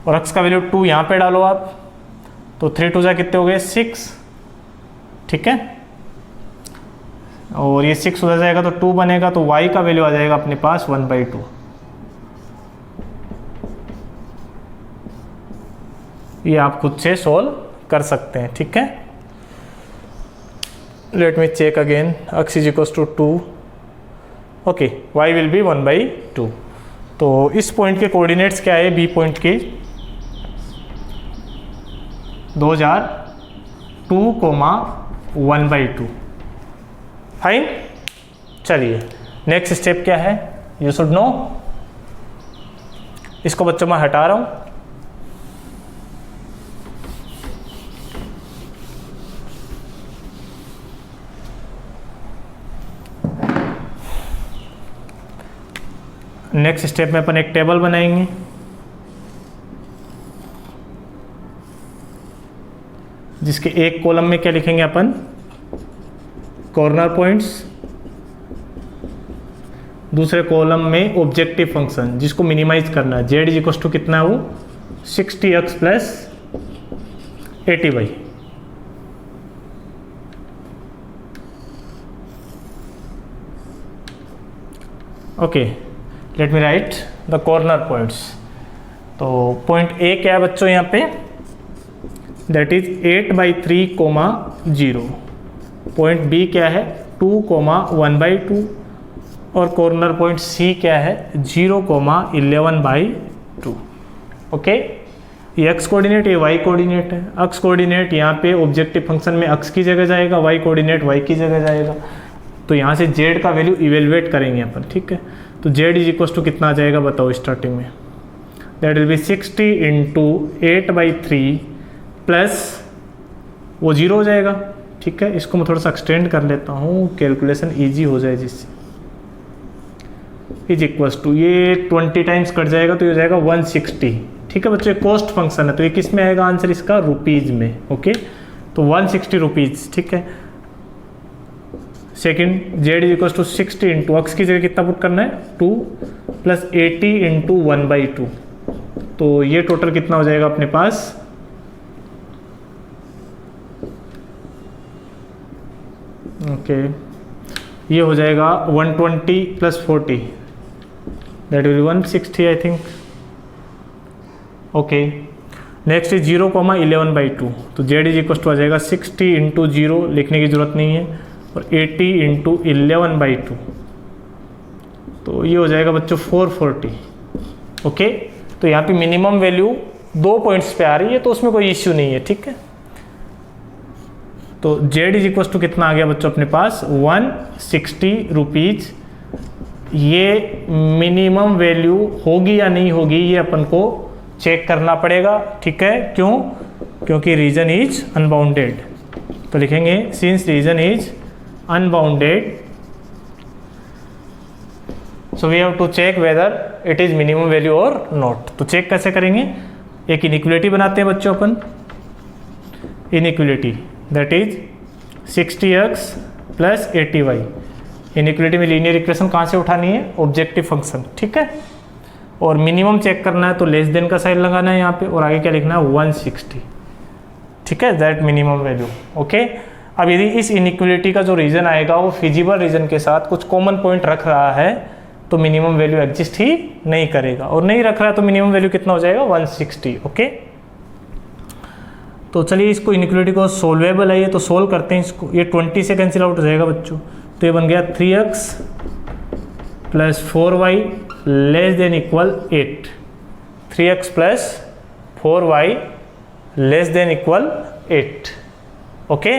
और x का वैल्यू 2 यहाँ पे डालो आप, तो 3 × 2 जा कितने हो गए, 6, ठीक है। और ये 6 उधर जाएगा तो 2 बनेगा, तो y का वैल्यू आ जाएगा अपने पास 1/2। ये आप खुद से सोल्व कर सकते हैं, ठीक है। Let me check again, x = 2, okay, y will be 1/2। तो इस पॉइंट के कोऑर्डिनेट्स क्या है, बी पॉइंट के 2002,1/2। फाइन। चलिए नेक्स्ट स्टेप क्या है, यू शुड नो। इसको बच्चों मैं हटा रहा हूं। नेक्स्ट स्टेप में अपन एक टेबल बनाएंगे। जिसके एक कॉलम में क्या लिखेंगे अपन, कॉर्नर पॉइंट्स, दूसरे कॉलम में ऑब्जेक्टिव फंक्शन जिसको मिनिमाइज करना है। z = कितना है वो, 60x + 80y। Okay, let me right the corner points. तो पॉइंट ए क्या है बच्चों यहाँ पे, दैट इज 8/3, 0। पॉइंट बी क्या है, 2, 1/2। और कॉर्नर पॉइंट सी क्या है, 0, 11/2। ओके, ये एक्स कोऑर्डिनेट, ये वाई कोऑर्डिनेट है। एक्स कोऑर्डिनेट यहाँ पे ऑब्जेक्टिव फंक्शन में एक्स की जगह जाएगा, वाई कोऑर्डिनेट वाई की जगह जाएगा। तो यहाँ से जेड का वैल्यू इवेलुएट करेंगे अपन, ठीक है। तो जेड = कितना आ जाएगा बताओ स्टार्टिंग में, दैट विल बी 60 × 8/3 प्लस वो 0 हो जाएगा, ठीक है। इसको मैं थोड़ा सा एक्सटेंड कर लेता हूँ, कैलकुलेशन ईजी हो जाए जिससे, = ये 20 टाइम्स कट जाएगा तो ये हो जाएगा 160, ठीक है बच्चों। कॉस्ट फंक्शन है तो ये किस में आएगा आंसर इसका, रुपीज़ में। ओके, तो 160 रुपीज़, ठीक है। सेकेंड, जेड = 60 × x की जगह कितना पुट करना है, 2 + 80 × 1/2। तो ये टोटल कितना हो जाएगा अपने पास, ओके, ये हो जाएगा 120 + 40, that will B 160 I think. Okay, next is 0,11/2। तो जेड = आ जाएगा 60 × 0, लिखने की जरूरत नहीं है, और 80 × 11/2। तो ये हो जाएगा बच्चों 440। ओके, तो यहाँ पे मिनिमम वैल्यू 2 पॉइंट्स पे आ रही है, तो उसमें कोई इश्यू नहीं है, ठीक है। तो जेड इज इक्वल टू कितना आ गया बच्चों अपने पास 160 रुपीज। ये मिनिमम वैल्यू होगी या नहीं होगी ये अपन को चेक करना पड़ेगा, ठीक है। क्यों? क्योंकि रीजन इज अनबाउंडेड। तो लिखेंगे since region is unbounded so we have to check whether it is minimum value और नॉट। तो चेक कैसे करेंगे? एक इनइक्वलिटी बनाते हैं बच्चों अपन, inequality that is 60x plus 80y। Inequality में लीनियर इक्वेशन कहाँ से उठानी है? ऑब्जेक्टिव फंक्शन, ठीक है। और मिनिमम चेक करना है तो लेस देन का साइन लगाना है यहाँ पे, और आगे क्या लिखना है 160, ठीक है, दैट मिनिमम वैल्यू, ओके। अब यदि इस इनइक्वलिटी का जो रीजन आएगा वो फिजिबल रीजन के साथ कुछ कॉमन पॉइंट रख रहा है तो मिनिमम वैल्यू एग्जिस्ट ही नहीं करेगा, और नहीं रख रहा है तो मिनिमम वैल्यू कितना हो जाएगा 160, ओके। तो चलिए इसको इनइक्वलिटी को सोल्वेबल है ये, तो सोल्व करते हैं इसको। ये 20 से कैंसिल आउट हो जाएगा बच्चों, तो ये बन गया 3x plus 4y less than equal 8। 3x plus 4y less than equal 8, okay.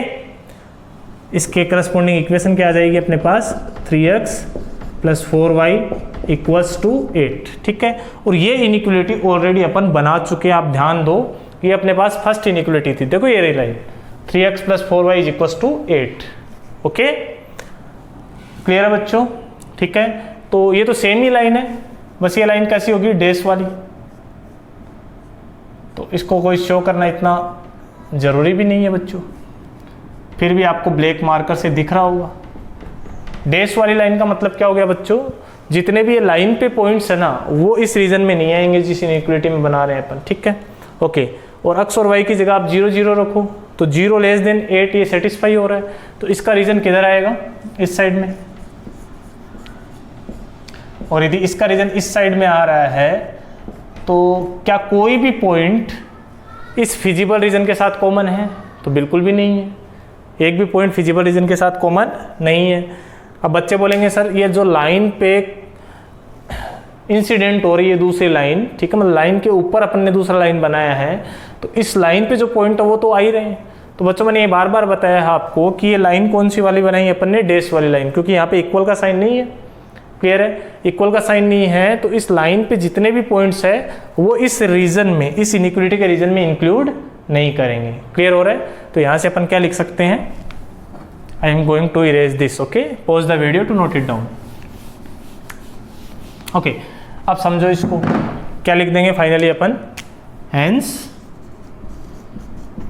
इसके करस्पॉन्डिंग इक्वेशन क्या आ जाएगी अपने पास? 3x plus 4y equals to 8, ठीक है। और ये इनइक्वलिटी ऑलरेडी अपन बना चुके हैं, आप ध्यान दो। ये अपने पास फर्स्ट इनइक्वलिटी थी, देखो ये रही line 3x plus 4y is equals to 8, okay. Clear है बच्चों? ठीक है। तो ये तो सेम ही लाइन है, बस ये लाइन कैसी होगी? डैश वाली। तो इसको कोई शो करना इतना ज़रूरी भी नहीं है बच्चों, फिर भी आपको ब्लैक मार्कर से दिख रहा होगा। डैश वाली लाइन का मतलब क्या हो गया बच्चों? जितने भी ये लाइन पे पॉइंट्स है ना वो इस रीजन में नहीं आएंगे जिस इनइक्वलिटी में बना रहे हैं अपन, ठीक है, ओके। और x और y की जगह आप 0 0 रखो, तो 0 लेस देन 8 ये सेटिस्फाई हो रहा है, तो इसका रीजन किधर आएगा? इस साइड में। और यदि इसका रीजन इस साइड में आ रहा है तो क्या कोई भी पॉइंट इस फिजिबल रीजन के साथ कॉमन है? तो बिल्कुल भी नहीं है, एक भी पॉइंट फिजिबल रीजन के साथ कॉमन नहीं है। अब बच्चे बोलेंगे सर ये जो लाइन पे इंसिडेंट हो रही है दूसरी लाइन, ठीक है, मतलब लाइन के ऊपर अपन ने दूसरा लाइन बनाया है, तो इस लाइन पे जो पॉइंट है वो तो आ ही रहे हैं। तो बच्चों मैंने ये बार बार बताया है आपको कि ये लाइन कौन सी वाली बनाई अपन ने? डैश वाली लाइन, क्योंकि यहाँ पे इक्वल का साइन नहीं है। क्लियर है? इक्वल का साइन नहीं है तो इस लाइन पे जितने भी पॉइंट्स है वो इस रीजन में, इस इनइक्वलिटी के रीजन में इंक्लूड नहीं करेंगे। क्लियर हो रहा है? तो यहाँ से अपन क्या लिख सकते हैं? I am going to erase this, okay, pause the video to note it down, okay. अब समझो इसको, क्या लिख देंगे फाइनली अपन? Hence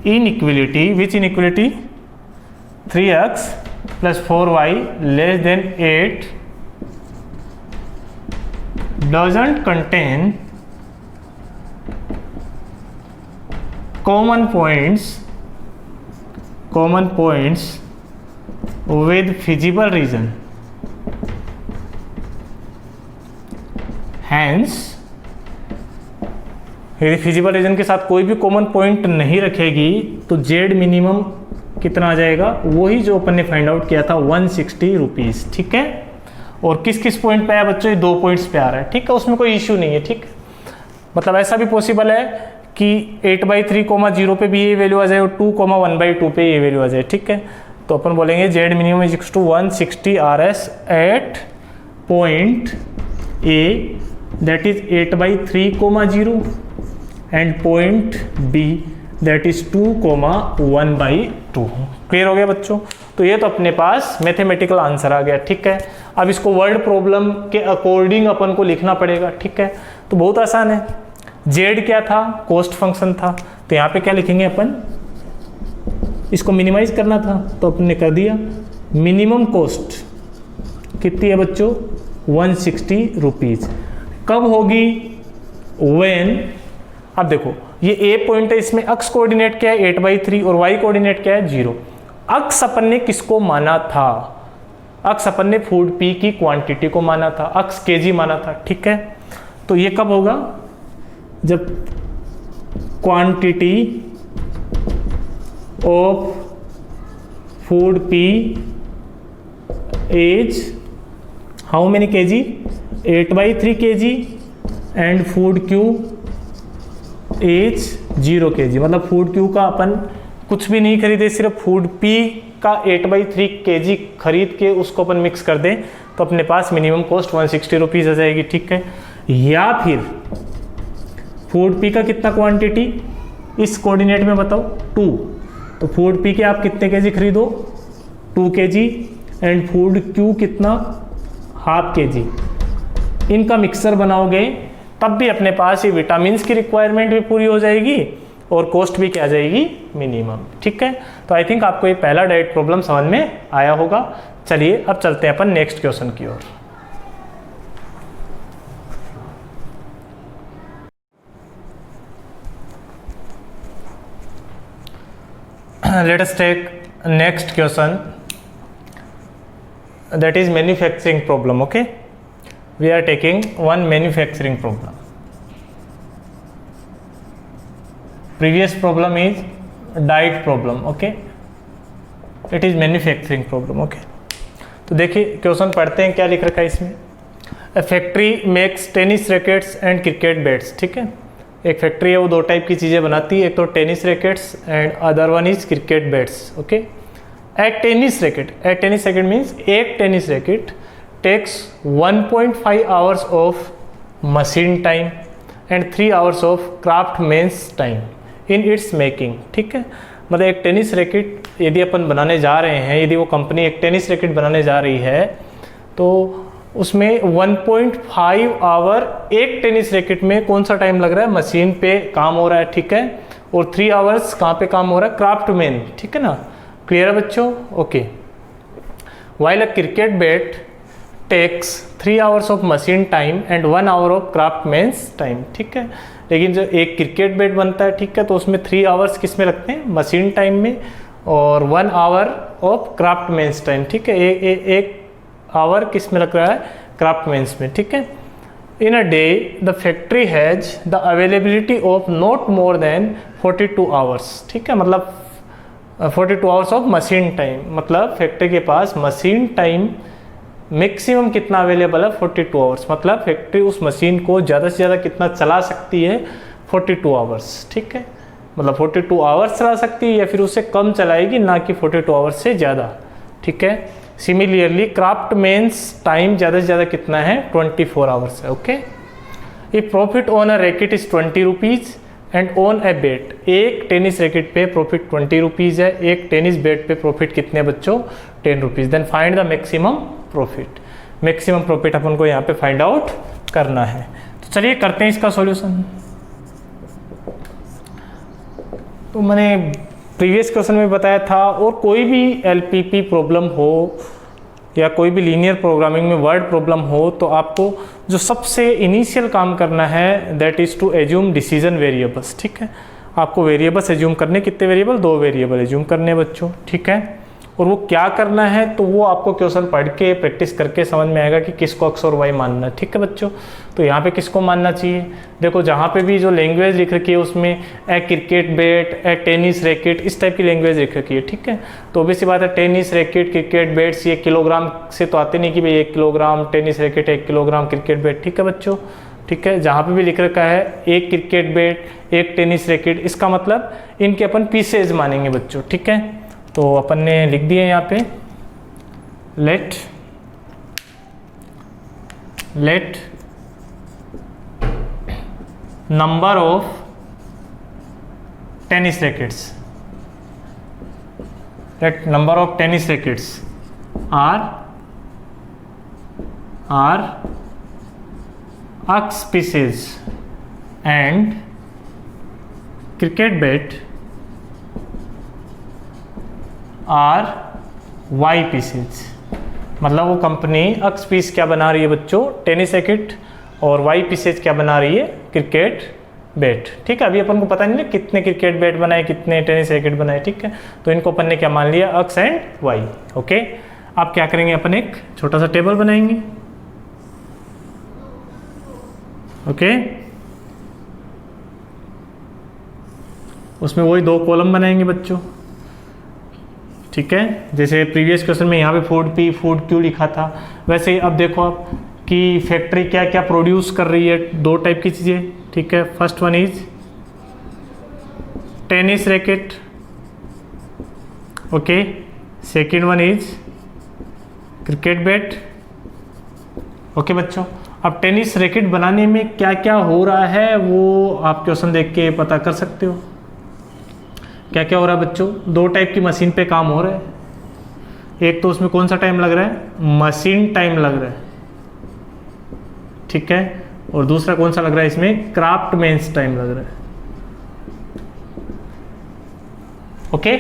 inequality, which inequality? 3x plus 4y less than 8 doesn't contain common points with feasible region. Hence, यदि feasible region के साथ कोई भी कॉमन पॉइंट नहीं रखेगी तो जेड मिनिमम कितना आ जाएगा? वही जो अपन ने फाइंड आउट किया था 160 रुपीज, ठीक है। और किस किस पॉइंट पे आया बच्चों? ये 2 पॉइंट्स पे आ रहा है, ठीक है, उसमें कोई इश्यू नहीं है, ठीक। मतलब ऐसा भी पॉसिबल है कि 8/3, 0 पे भी ये वैल्यू आ जाए और 2, 1/2 पे ये वैल्यू आ जाए, ठीक है। तो अपन बोलेंगे Z minimum is equal to 160 RS at point A that is 8/3, 0 and point B that is 2, 1/2। Clear हो गया बच्चों? तो ये तो अपने पास मैथमेटिकल आंसर आ गया, ठीक है। अब इसको वर्ड प्रॉब्लम के अकॉर्डिंग अपन को लिखना पड़ेगा, ठीक है। तो बहुत आसान है। जेड क्या था? कॉस्ट फंक्शन था, तो यहाँ पे क्या लिखेंगे अपन? इसको मिनिमाइज करना था तो अपन ने कर दिया। मिनिमम कॉस्ट कितनी है बच्चों? 160 रुपीज। कब होगी? व्हेन, अब देखो ये ए पॉइंट है, इसमें एक्स कोऑर्डिनेट क्या है? 8/3 और वाई कोऑर्डिनेट क्या है? 0। अक्स अपन ने किसको माना था? अक्स अपन ने फूड पी की क्वांटिटी को माना था, अक्स केजी माना था, ठीक है। तो ये कब होगा? जब quantity of food P is how many KG? 8/3 KG and food Q is 0 KG. मतलब फूड क्यू का अपन कुछ भी नहीं खरीदे, सिर्फ फूड पी का 8/3 kg खरीद के उसको अपन मिक्स कर दें तो अपने पास मिनिमम कॉस्ट 160 रुपीज़ आ जाएगी, ठीक है। या फिर फूड पी का कितना क्वांटिटी इस कोऑर्डिनेट में बताओ 2, तो फूड पी के आप कितने केजी खरीदो 2 kg एंड फूड क्यू कितना ½ kg, इनका मिक्सर बनाओगे तब भी अपने पास ये विटामिन की रिक्वायरमेंट भी पूरी हो जाएगी और कॉस्ट भी क्या आ जाएगी मिनिमम, ठीक है। तो आई थिंक आपको ये पहला डाइट प्रॉब्लम समझ में आया होगा। चलिए अब चलते हैं अपन नेक्स्ट क्वेश्चन की ओर। Let us take next question, that is manufacturing problem. Okay, we are taking one manufacturing problem. Previous problem is diet problem. Okay, it is manufacturing problem. Okay, तो देखिए क्वेश्चन पढ़ते हैं क्या लिख रखा है इसमें। A factory makes tennis rackets and cricket bats. ठीक है, एक फैक्ट्री है वो दो टाइप की चीज़ें बनाती है, एक तो tennis rackets and other one is cricket bats. Okay, a tennis racket means एक tennis racket takes 1.5 hours of machine time and 3 hours of craftsman's time in its making. ठीक है, मतलब एक टेनिस रैकेट यदि अपन बनाने जा रहे हैं, यदि वो कंपनी एक टेनिस रैकेट बनाने जा रही है तो उसमें 1.5 आवर एक टेनिस रैकेट में कौन सा टाइम लग रहा है, मशीन पे काम हो रहा है, ठीक है, और 3 आवर्स कहाँ पे काम हो रहा है, क्राफ्टमैन। ठीक है ना, क्लियर है बच्चों? Okay, while a cricket bat takes 3 hours of machine time and 1 hour of craftsman's time. ठीक है, लेकिन जो एक क्रिकेट बैट बनता है, ठीक है, तो उसमें 3 आवर्स किस में लगते हैं, मशीन टाइम में, और 1 आवर ऑफ क्राफ्टमैन्स टाइम। ठीक है, एक आवर किस में लग रहा है, क्राफ्टमैन्स में। ठीक है, in a day the factory has the availability of not more than 42 hours. ठीक है, मतलब 42 आवर्स ऑफ मशीन टाइम, मतलब फैक्ट्री के पास मशीन टाइम मैक्सिमम कितना अवेलेबल है, 42 आवर्स। मतलब फैक्ट्री उस मशीन को ज़्यादा से ज़्यादा कितना चला सकती है, 42 आवर्स। ठीक है, मतलब 42 आवर्स चला सकती है या फिर उससे कम चलाएगी, ना कि 42 आवर्स से ज़्यादा। ठीक है, सिमिलरली क्राफ्टमैन्स टाइम ज़्यादा से ज़्यादा कितना है, 24 आवर्स है। Okay, if profit on a racket is 20 rupees and on a bat, एक टेनिस रैकेट पे प्रॉफिट 20 रुपीज़ है, एक टेनिस बैट पे प्रॉफिट कितने बच्चों, 10 rupees. Then find the maximum profit. Maximum profit अपन को यहाँ पे फाइंड आउट करना है। तो चलिए करते हैं इसका सॉल्यूशन। तो मैंने प्रीवियस क्वेश्चन में बताया था, और कोई भी एलपीपी प्रॉब्लम हो या कोई भी लीनियर प्रोग्रामिंग में वर्ड प्रॉब्लम हो, तो आपको जो सबसे इनिशियल काम करना है that is to assume decision variables. ठीक है, आपको वेरिएबल्स एज्यूम करने, कितने वेरिएबल, 2 वेरिएबल एज्यूम करने बच्चों। ठीक है, और वो क्या करना है तो वो आपको क्वेश्चन पढ़ के प्रैक्टिस करके समझ में आएगा कि किसको एक्स और वाई मानना है। ठीक है बच्चों, तो यहाँ पे किसको मानना चाहिए, देखो जहाँ पे भी जो लैंग्वेज लिख रखी है उसमें ए क्रिकेट बैट, ए टेनिस रैकेट, इस टाइप की लैंग्वेज लिख रखी है। ठीक है, तो ऑब्वियस बात है टेनिस रैकेट, क्रिकेट बैट्स, ये किलोग्राम से तो आते नहीं कि भाई 1 kilogram tennis racket, 1 kilogram cricket bat. ठीक है बच्चों, ठीक है, जहाँ पे भी लिख रखा है एक क्रिकेट बैट, एक टेनिस रैकेट, इसका मतलब इनके अपन पीसेज मानेंगे बच्चों। ठीक है, तो अपन ने लिख दिए यहाँ पे let number of tennis rackets, let number of tennis rackets are x pieces and cricket bat are Y pieces. मतलब वो कंपनी एक्स पीस क्या बना रही है बच्चों, टेनिस रैकेट, और वाई पीसेज क्या बना रही है, क्रिकेट बैट। ठीक है, अभी अपन को पता नहीं ना कितने क्रिकेट बैट बनाए, कितने टेनिस रैकेट बनाए। ठीक है, तो इनको अपन ने क्या मान लिया, एक्स एंड वाई। ओके, अब क्या करेंगे अपन, एक छोटा सा टेबल बनाएंगे। ओके, उसमें वही 2 कॉलम बनाएंगे बच्चों। ठीक है, जैसे प्रीवियस क्वेश्चन में यहाँ पे फूड पी फूड क्यू लिखा था, वैसे ही अब देखो आप कि फैक्ट्री क्या क्या प्रोड्यूस कर रही है, 2 टाइप की चीज़ें। ठीक है, first one is tennis racket okay, second one is cricket bat. Okay बच्चों, अब टेनिस रैकेट बनाने में क्या क्या हो रहा है वो आप क्वेश्चन देख के पता कर सकते हो। क्या क्या हो रहा है बच्चों, दो टाइप की मशीन पे काम हो रहा है। एक तो उसमें कौन सा टाइम लग रहा है, मशीन टाइम लग रहा है, ठीक है, और दूसरा कौन सा लग रहा है, इसमें क्राफ्टमैन्स टाइम लग रहा है। ओके,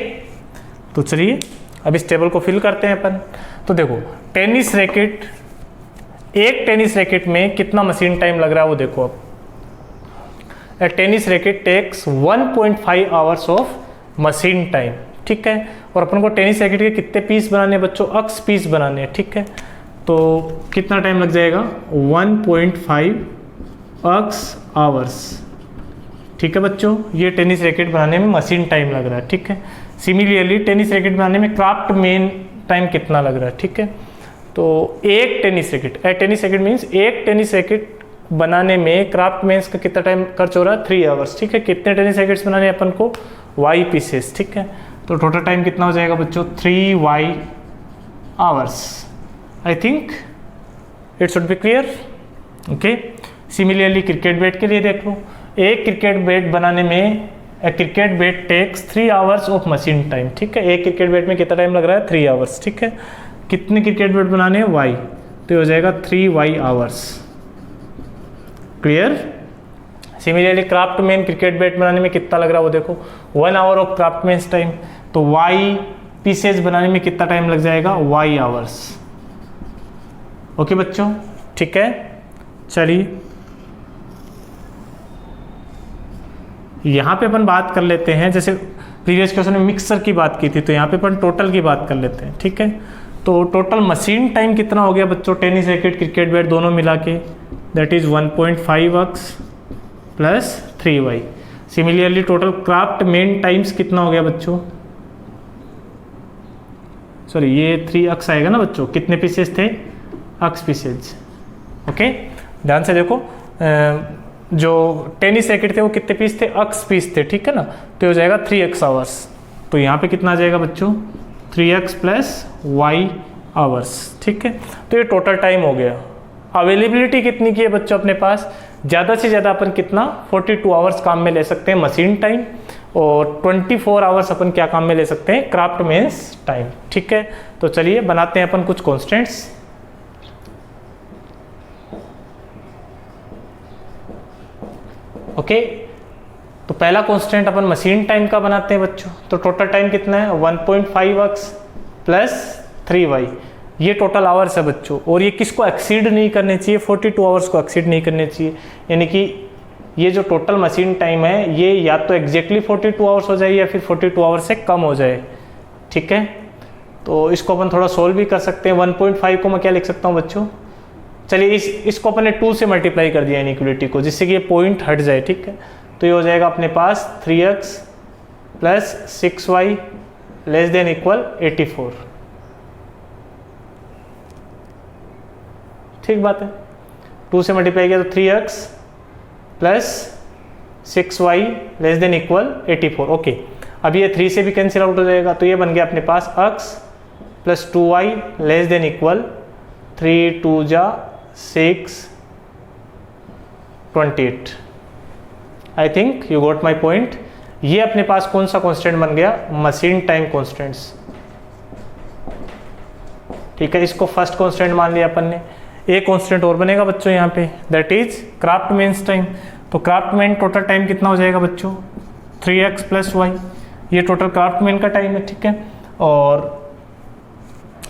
तो चलिए अब इस टेबल को फिल करते हैं अपन। तो देखो टेनिस रैकेट, एक टेनिस रैकेट में कितना मशीन टाइम लग रहा है वो देखो। अब a tennis racket takes 1.5 hours of machine time, ठीक है, और अपन को टेनिस रैकेट के कितने पीस बनाने हैं बच्चों, अक्स पीस बनाने हैं, ठीक है, तो कितना टाइम लग जाएगा, 1.5 अक्स आवर्स, ठीक है बच्चों। ये टेनिस रैकेट बनाने में मशीन टाइम लग रहा है, ठीक है। सिमिलरली टेनिस रैकेट बनाने में क्राफ्टमैन टाइम कितना लग रहा है, ठीक है। तो एक tennis racket, tennis racket means एक टेनिस रैकेट बनाने में क्राफ्टमैन्स का कितना टाइम खर्च हो रहा है, 3 आवर्स, ठीक है। कितने टेनिस रैकेट्स बनाने अपन को, y पीसेस, ठीक है। तो टोटल टाइम कितना हो जाएगा बच्चों, 3y hours. I think it should be clear. Okay, similarly cricket bat के लिए देख लो, एक क्रिकेट बैट बनाने में cricket bat takes 3 hours of machine time, ठीक है। एक क्रिकेट बैट में कितना टाइम लग रहा है, 3 आवर्स, ठीक है। कितने क्रिकेट बैट बनाने हैं, y, तो हो जाएगा 3y hours. Clear. Similarly craftsman cricket bat बनाने में कितना लग रहा है वो देखो, 1 आवर ऑफ क्राफ्टमैन्स टाइम, तो y पीसेस बनाने में कितना टाइम लग जाएगा, y आवर्स। ओके बच्चों, ठीक है। चलिए यहाँ पे अपन बात कर लेते हैं, जैसे प्रीवियस क्वेश्चन में मिक्सर की बात की थी, तो यहाँ पे अपन टोटल की बात कर लेते हैं, ठीक है। तो टोटल मशीन टाइम कितना हो गया बच्चों, टेनिस रैकेट क्रिकेट बैट दोनों मिला के, that is 1.5 x plus 3y। Similarly total craftsman times कितना हो गया बच्चों, सॉरी ये 3 अक्स आएगा ना बच्चों, कितने पीसेस थे, अक्स पीसेज। ओके, ध्यान से देखो, जो टेनिस रैकेट थे वो कितने पीस थे, अक्स पीस थे, ठीक है ना, तो हो जाएगा 3x आवर्स। तो यहाँ पे कितना आ जाएगा बच्चों, 3x प्लस y आवर्स, ठीक है। तो ये टोटल टाइम हो गया। अवेलेबिलिटी कितनी की है बच्चों अपने पास, ज़्यादा से ज़्यादा अपन कितना 42 आवर्स काम में ले सकते हैं मशीन टाइम, और 24 आवर्स अपन क्या काम में ले सकते हैं, क्राफ्टमैन्स टाइम, ठीक है। तो चलिए बनाते हैं अपन कुछ कॉन्स्टेंट्स। ओके, तो पहला कांस्टेंट अपन मशीन टाइम का बनाते हैं बच्चों। तो टोटल टाइम कितना है, 1.5 अक्स प्लस 3y, ये टोटल आवर्स है बच्चों, और ये किसको एक्सीड नहीं करने चाहिए, 42 आवर्स को एक्सीड नहीं करने चाहिए। यानी कि ये जो टोटल मशीन टाइम है ये या तो एग्जैक्टली 42 आवर्स हो जाए या फिर 42 आवर्स से कम हो जाए, ठीक है। तो इसको अपन थोड़ा सोल्व भी कर सकते हैं। 1.5 को मैं क्या लिख सकता हूँ बच्चों, चलिए इसको अपने 2 से मल्टीप्लाई कर दिया इनइक्वलिटी को, जिससे कि ये पॉइंट हट जाए, ठीक है। तो ये हो जाएगा अपने पास 3x plus 6y less than equal 84, ठीक बात है। 2 से मल्टीप्लाई किया तो 3x plus 6y less than equal 84। Okay, अब ये 3 से भी कैंसिल आउट हो जाएगा, तो ये बन गया अपने पास x plus 2y less than equal 3 2 जा 6 28। I think you got my point. ये अपने पास कौन सा कांस्टेंट बन गया, मशीन टाइम कांस्टेंट्स, ठीक है। इसको फर्स्ट कांस्टेंट मान लिया अपन ने। एक कांस्टेंट और बनेगा बच्चों यहाँ पे, दैट इज क्राफ्टमैन्स टाइम। तो क्राफ्टमैन टोटल टाइम कितना हो जाएगा बच्चों, 3x प्लस y, ये टोटल क्राफ्टमैन का टाइम है, ठीक है। और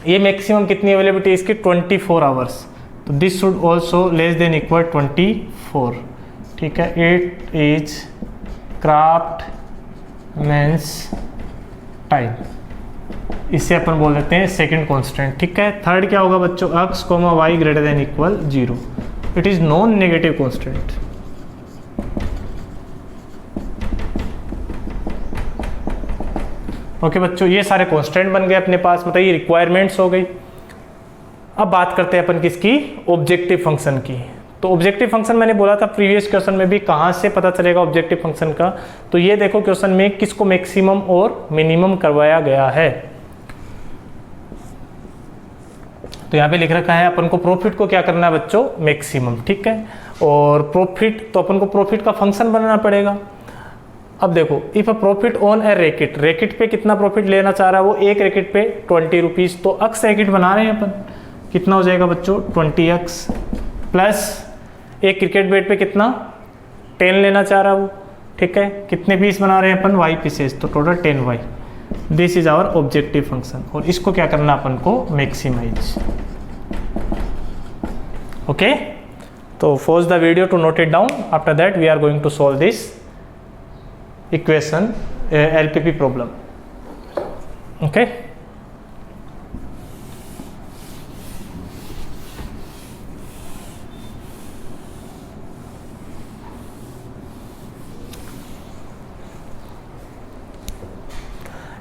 ये मैक्सिमम कितनी अवेलेबिलिटी है इसकी, 24 आवर्स। तो this should also less than equal 24, ठीक है। इट इज क्राफ्टमैन्स टाइम, इसे अपन बोल देते हैं सेकंड कांस्टेंट, ठीक है। थर्ड क्या होगा बच्चों, x, y greater than equal 0, it is non negative constant. Okay बच्चों, ये सारे कांस्टेंट बन गए अपने पास, मतलब ये रिक्वायरमेंट्स हो गई। अब बात करते हैं अपन किसकी, ऑब्जेक्टिव फंक्शन की। तो ऑब्जेक्टिव फंक्शन मैंने बोला था प्रीवियस क्वेश्चन में भी, कहाँ से पता चलेगा ऑब्जेक्टिव फंक्शन का, तो ये देखो क्वेश्चन में किसको मैक्सिमम और मिनिमम करवाया गया है। तो यहाँ पे लिख रखा है अपन को प्रॉफिट को क्या करना है बच्चों, मैक्सिमम, ठीक है। और प्रॉफिट तो अपन को प्रॉफिट का फंक्शन बनाना पड़ेगा। अब देखो, if a profit on A racket, racket पे कितना प्रॉफिट लेना चाह रहा है वो, एक रैकेट पे 20 रुपीज़, तो अक्स रैकेट बना रहे हैं अपन, कितना हो जाएगा बच्चों 20x, प्लस एक क्रिकेट बैट पे कितना 10 लेना चाह रहा है वो, ठीक है। कितने पीस बना रहे हैं अपन, y पीसेस, तो total 10y। This is our objective function, और इसको क्या करना अपन को, मैक्सिमाइज। ओके, तो pause the video to note it down. After that we are going to solve this equation LPP problem. Okay,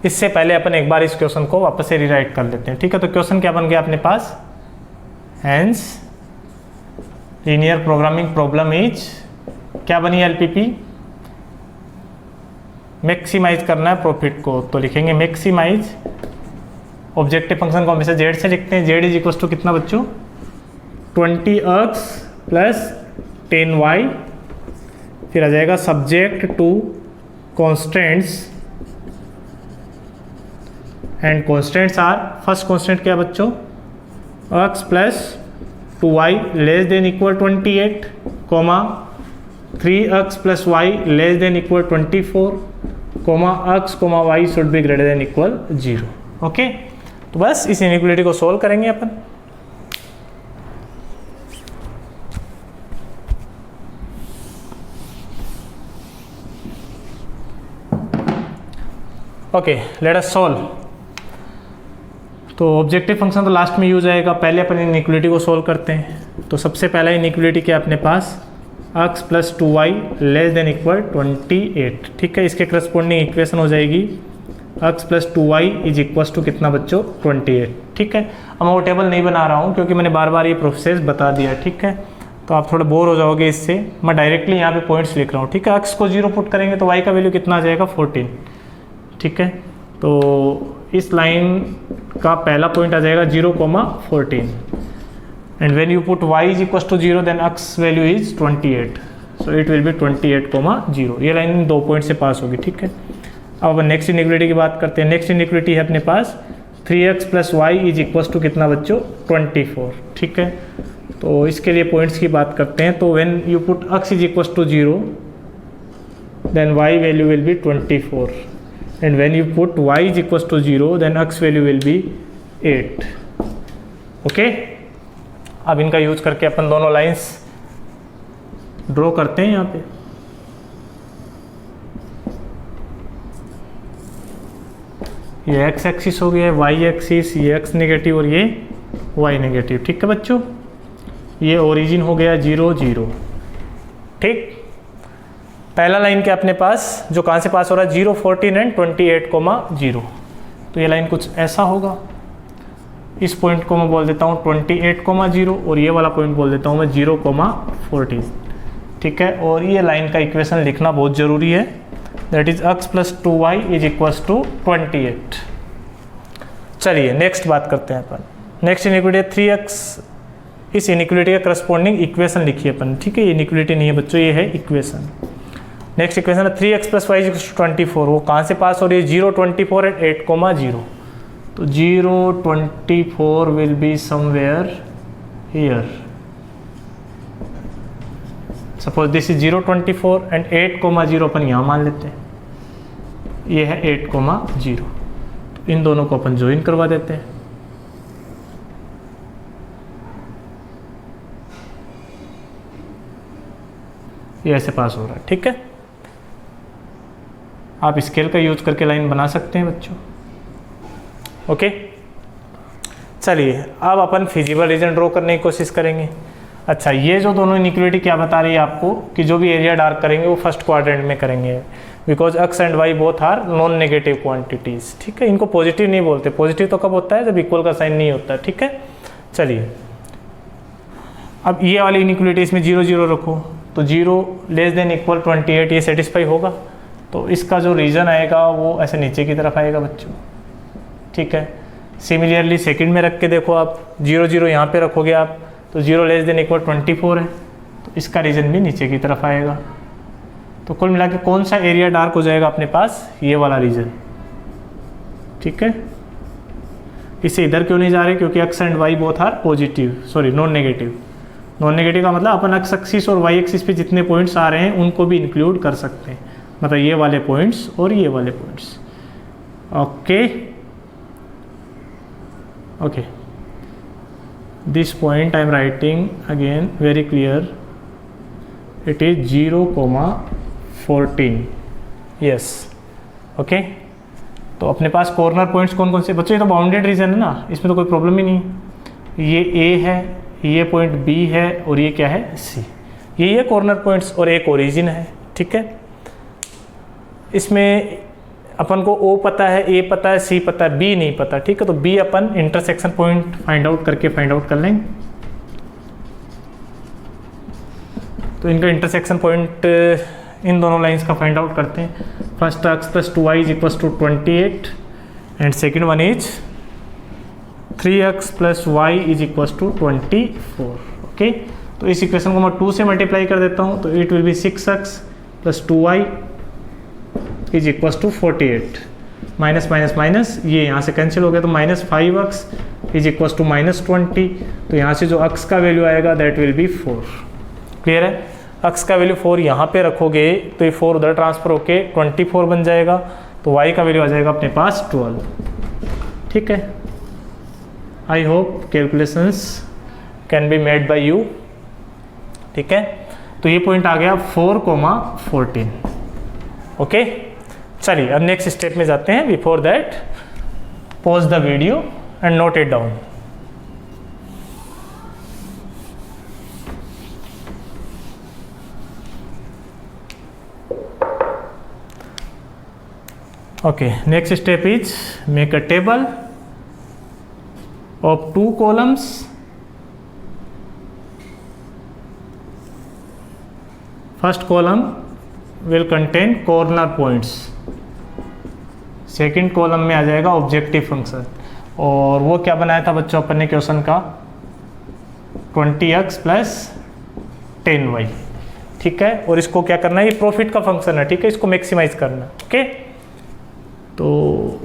इससे पहले अपन एक बार इस क्वेश्चन को वापस से रीराइट कर लेते हैं, ठीक है। तो क्वेश्चन क्या बन गया अपने पास, hence linear programming problem is, क्या बनी LPP, मैक्सिमाइज करना है प्रॉफिट को, तो लिखेंगे मैक्सिमाइज। ऑब्जेक्टिव फंक्शन को हमेशा जेड से लिखते हैं, जेड इज इक्वल टू कितना बच्चों 20x प्लस 10y, फिर आ जाएगा subject to constants, and constants are, first constant क्या बच्चों x plus 2y less than equal 28, comma 3x plus y less than equal 24, comma x comma y should be greater than equal 0। Okay, तो बस इस inequality को solve करेंगे अपन। Okay, let us solve. तो objective function तो last में use आएगा, पहले अपन इनइक्वालिटी को सोल्व करते हैं। तो सबसे पहला इनइक्वालिटी क्या अपने पास, x plus 2y less than equal 28, ठीक है। इसके करस्पॉन्डिंग इक्वेशन हो जाएगी x plus 2y is equal to कितना बच्चों 28, ठीक है। अब मैं वो टेबल नहीं बना रहा हूँ क्योंकि मैंने बार बार ये प्रोसेस बता दिया, ठीक है। तो आप थोड़ा बोर हो जाओगे इससे, मैं डायरेक्टली यहाँ पे पॉइंट्स लिख रहा हूँ, ठीक है। x को 0 पुट करेंगे तो y का वैल्यू कितना आ जाएगा 14, ठीक है। तो इस लाइन का पहला पॉइंट आ जाएगा 0,14, and when you put y is equal to 0 then x value is 28, so it will be 28,0। ये लाइन 2 पॉइंट से पास होगी, ठीक है। अब नेक्स्ट इनइक्वालिटी की बात करते हैं। नेक्स्ट इनइक्वालिटी है अपने पास 3x plus Y is equal to कितना बच्चों 24, ठीक है। तो इसके लिए पॉइंट्स की बात करते हैं। तो when you put x is equal to 0 then y value will be 24, and when you put y is equals to 0 then x value will be 8। Okay, अब इनका यूज करके अपन दोनों लाइंस ड्रॉ करते हैं यहाँ पे। ये x एक्सिस हो गया है, y एक्सिस, ये x नेगेटिव और ये y नेगेटिव, ठीक है बच्चों। ये ओरिजिन हो गया 0 0, ठीक। पहला लाइन क्या अपने पास जो कहाँ से पास हो रहा है 0 14 एंड 28,0, तो ये लाइन कुछ ऐसा होगा। इस पॉइंट को मैं बोल देता हूँ 28,0 और ये वाला पॉइंट बोल देता हूँ मैं 0,14, ठीक है। और ये लाइन का इक्वेशन लिखना बहुत ज़रूरी है, that is x plus 2y is equals to 28। चलिए नेक्स्ट बात करते हैं अपन। नेक्स्ट इनइक्वालिटी 3x, इस इनइक्वालिटी का करस्पॉन्डिंग इक्वेशन लिखिए अपन, ठीक है। ये इनइक्वालिटी नहीं है बच्चों, ये है इक्वेशन। नेक्स्ट इक्वेशन है 3x प्लस वाई इज 24, वो कहाँ से पास हो रही है 0 24 एंड 8,0, तो 0 24 will be somewhere here. Suppose this is 0 24 and 8,0 अपन यहाँ मान लेते हैं, ये है 8,0, तो इन दोनों को अपन ज्वाइन करवा देते हैं। ये ऐसे पास हो रहा है, ठीक है। आप स्केल का यूज करके लाइन बना सकते हैं बच्चों, ओके। चलिए अब अपन फिजिबल रीजन ड्रॉ करने की कोशिश करेंगे। अच्छा, ये जो दोनों इनइक्वालिटी क्या बता रही है आपको कि जो भी एरिया डार्क करेंगे वो फर्स्ट क्वाड्रेंट में करेंगे, because x and y both are non negative quantities, ठीक है। इनको पॉजिटिव नहीं बोलते, पॉजिटिव तो कब होता है जब इक्वल का साइन नहीं होता, ठीक है। चलिए अब ये वाली इनइक्वालिटी इसमें 0 0 रखो, तो 0 लेस देन इक्वल 28 ये सेटिस्फाई होगा, तो इसका जो रीजन आएगा वो ऐसे नीचे की तरफ आएगा बच्चों, ठीक है। सिमिलरली सेकंड में रख के देखो आप, 0 0 यहाँ पे रखोगे आप तो 0 लेस देन इक्वल 24 है, तो इसका रीजन भी नीचे की तरफ आएगा। तो कुल मिला के कौन सा एरिया डार्क हो जाएगा अपने पास, ये वाला रीजन। ठीक है, इससे इधर क्यों नहीं जा रहे, क्योंकि X and Y both are positive, sorry non negative. Non negative का मतलब अपन एक्स एक्सिस और वाई एक्सिस पे जितने पॉइंट्स आ रहे हैं उनको भी इंक्लूड कर सकते हैं, मतलब ये वाले पॉइंट्स और ये वाले points. Okay okay, this point I am writing again very clear, it is 0,14। Yes okay, तो अपने पास कॉर्नर पॉइंट्स कौन कौन से बच्चों, ये तो बाउंडेड रीजन है ना, इसमें तो कोई प्रॉब्लम ही नहीं। ये ए है, ये पॉइंट बी है और ये क्या है सी, ये कॉर्नर पॉइंट्स और एक ओरिजिन है। ठीक है, इसमें अपन को ओ पता है, ए पता है, सी पता है, बी नहीं पता। ठीक है, तो बी अपन इंटरसेक्शन पॉइंट फाइंड आउट कर लेंगे। तो इनका इंटरसेक्शन पॉइंट इन दोनों लाइंस का फाइंड आउट करते हैं। First X plus 2y is equal to 28 and second one is 3x plus Y is equal to 24। Okay, तो इस इक्वेशन को मैं 2 से मल्टीप्लाई कर देता हूँ, तो it will be 6x plus 2y is equal to 48। Minus minus minus ये यहाँ से कैंसिल हो गया, तो minus 5x is equal to minus 20। तो यहाँ से जो x का वैल्यू आएगा दैट विल बी 4। क्लियर है, x का वैल्यू 4 यहाँ पे रखोगे तो ये 4 उधर ट्रांसफर होके 24 बन जाएगा, तो y का वैल्यू आ जाएगा अपने पास 12। ठीक है, I hope calculations can be made by you. ठीक है, तो ये पॉइंट आ गया 4,14। ओके, चलिए अब नेक्स्ट स्टेप में जाते हैं। Before that pause the video and note it down. Okay, next step is make a table of 2 columns. First column will contain corner points. Second column में आ जाएगा ऑब्जेक्टिव फंक्शन, और वो क्या बनाया था बच्चों अपन ने क्वेश्चन का, 20x प्लस 10y। ठीक है, और इसको क्या करना है, ये प्रॉफिट का फंक्शन है। ठीक है, इसको मैक्सिमाइज करना। ओके, तो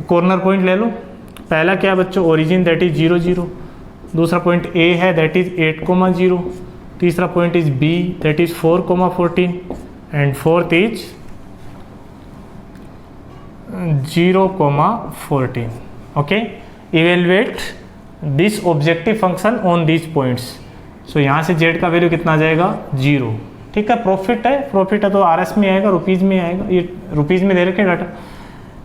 कॉर्नर पॉइंट ले लो। पहला क्या है बच्चों, ओरिजिन दैट इज 0 0। दूसरा पॉइंट ए है दैट इज 8,0। तीसरा point is B that is 4,14 and fourth is 0,14। Okay, evaluate this objective function on this points. So यहाँ से जेड का वैल्यू कितना आ जाएगा, 0। ठीक है, प्रॉफिट है तो आरएस में आएगा, रुपीज़ में आएगा। ये रुपीज़ में दे रखे डाटा।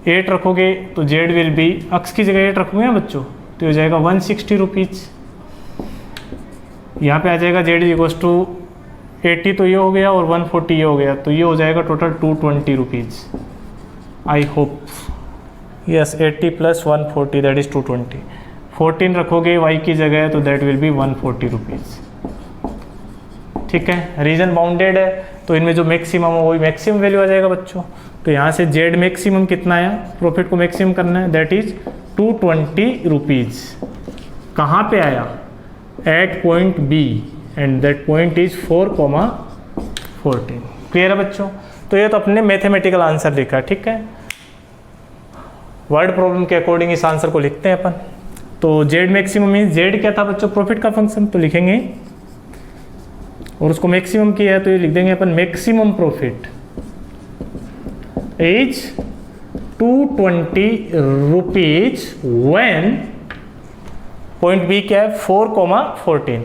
8 रखोगे तो जेड विल बी, अक्स की जगह 8 रखोगे ना बच्चों, तो हो जाएगा 160 रुपीज़। यहाँ पे आ जाएगा जेड इक्वल्स टू 80, तो ये हो गया, और 140 ये हो गया, तो ये हो जाएगा total 220 rupees. I hope yes, 80 plus 140 that is 220। 14 रखोगे वाई की जगह तो दैट विल बी 140 रुपीज़। ठीक है, रीजन बाउंडेड है तो इनमें जो मैक्सिमम हो वही मैक्सिमम वैल्यू आ जाएगा बच्चों। तो यहाँ से जेड मैक्सिमम कितना आया, प्रॉफिट को मैक्सिमम करना है, दैट इज 220 रुपीज़। कहाँ पे आया, at point B and that point is 4,14। Clear है बच्चों, तो ये तो अपने मैथमेटिकल आंसर लिखा। ठीक है, वर्ड प्रॉब्लम के अकॉर्डिंग इस आंसर को लिखते हैं अपन। तो जेड मैक्सिमम मीन्स जेड क्या था बच्चों, प्रॉफिट का फंक्शन, तो लिखेंगे, और उसको मैक्सिमम किया है तो ये लिख देंगे अपन maximum profit is 220 rupees when point B क्या है 4,14।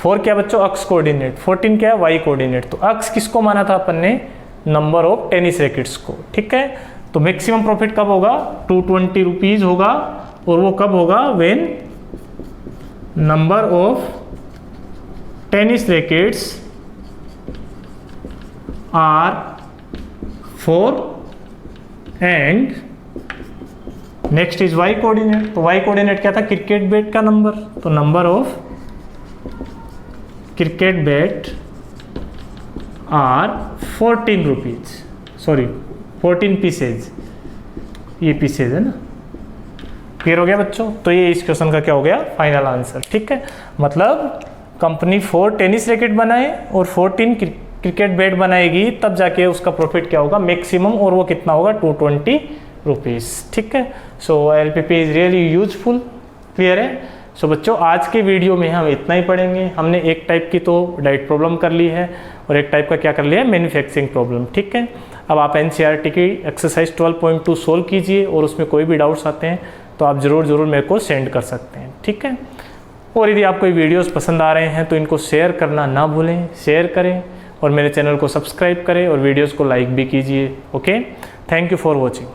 4 क्या बच्चों, अक्स कोऑर्डिनेट, 14 क्या है वाई कोऑर्डिनेट। तो अक्स किसको माना था अपन ने, नंबर ऑफ टेनिस रैकेट्स को। ठीक है, तो मैक्सिमम प्रॉफिट कब होगा, 220 रुपीज होगा, और वो कब होगा, when number of tennis rackets are 4 and next is Y coordinate. तो वाई कोऑर्डिनेट क्या था, क्रिकेट बैट का नंबर, तो number of cricket bat are 14 rupees, sorry 14 pieces, ये पीसेज है ना, क्लियर हो गया बच्चों? तो ये इस क्वेश्चन का क्या हो गया, फाइनल आंसर। ठीक है, मतलब कंपनी 4 टेनिस रैकेट बनाए और 14 क्रिकेट बैट बनाएगी, तब जाके उसका प्रॉफिट क्या होगा मैक्सिमम, और वो कितना होगा 220 रुपीज़। ठीक है, सो LPP is really useful. Clear है? सो बच्चों आज के वीडियो में हम इतना ही पढ़ेंगे। हमने एक टाइप की तो डाइट प्रॉब्लम कर ली है और एक टाइप का क्या कर लिया है, मैन्युफैक्चरिंग प्रॉब्लम। ठीक है, अब आप NCERT की एक्सरसाइज 12.2 सोल्व कीजिए और उसमें कोई भी डाउट्स आते हैं तो आप ज़रूर मेरे को सेंड कर सकते हैं। ठीक है, और यदि आपको ये वीडियोस पसंद आ रहे हैं तो इनको शेयर करना ना भूलें, शेयर करें और मेरे चैनल को सब्सक्राइब करें और वीडियोस को लाइक भी कीजिए। Okay, thank you for watching.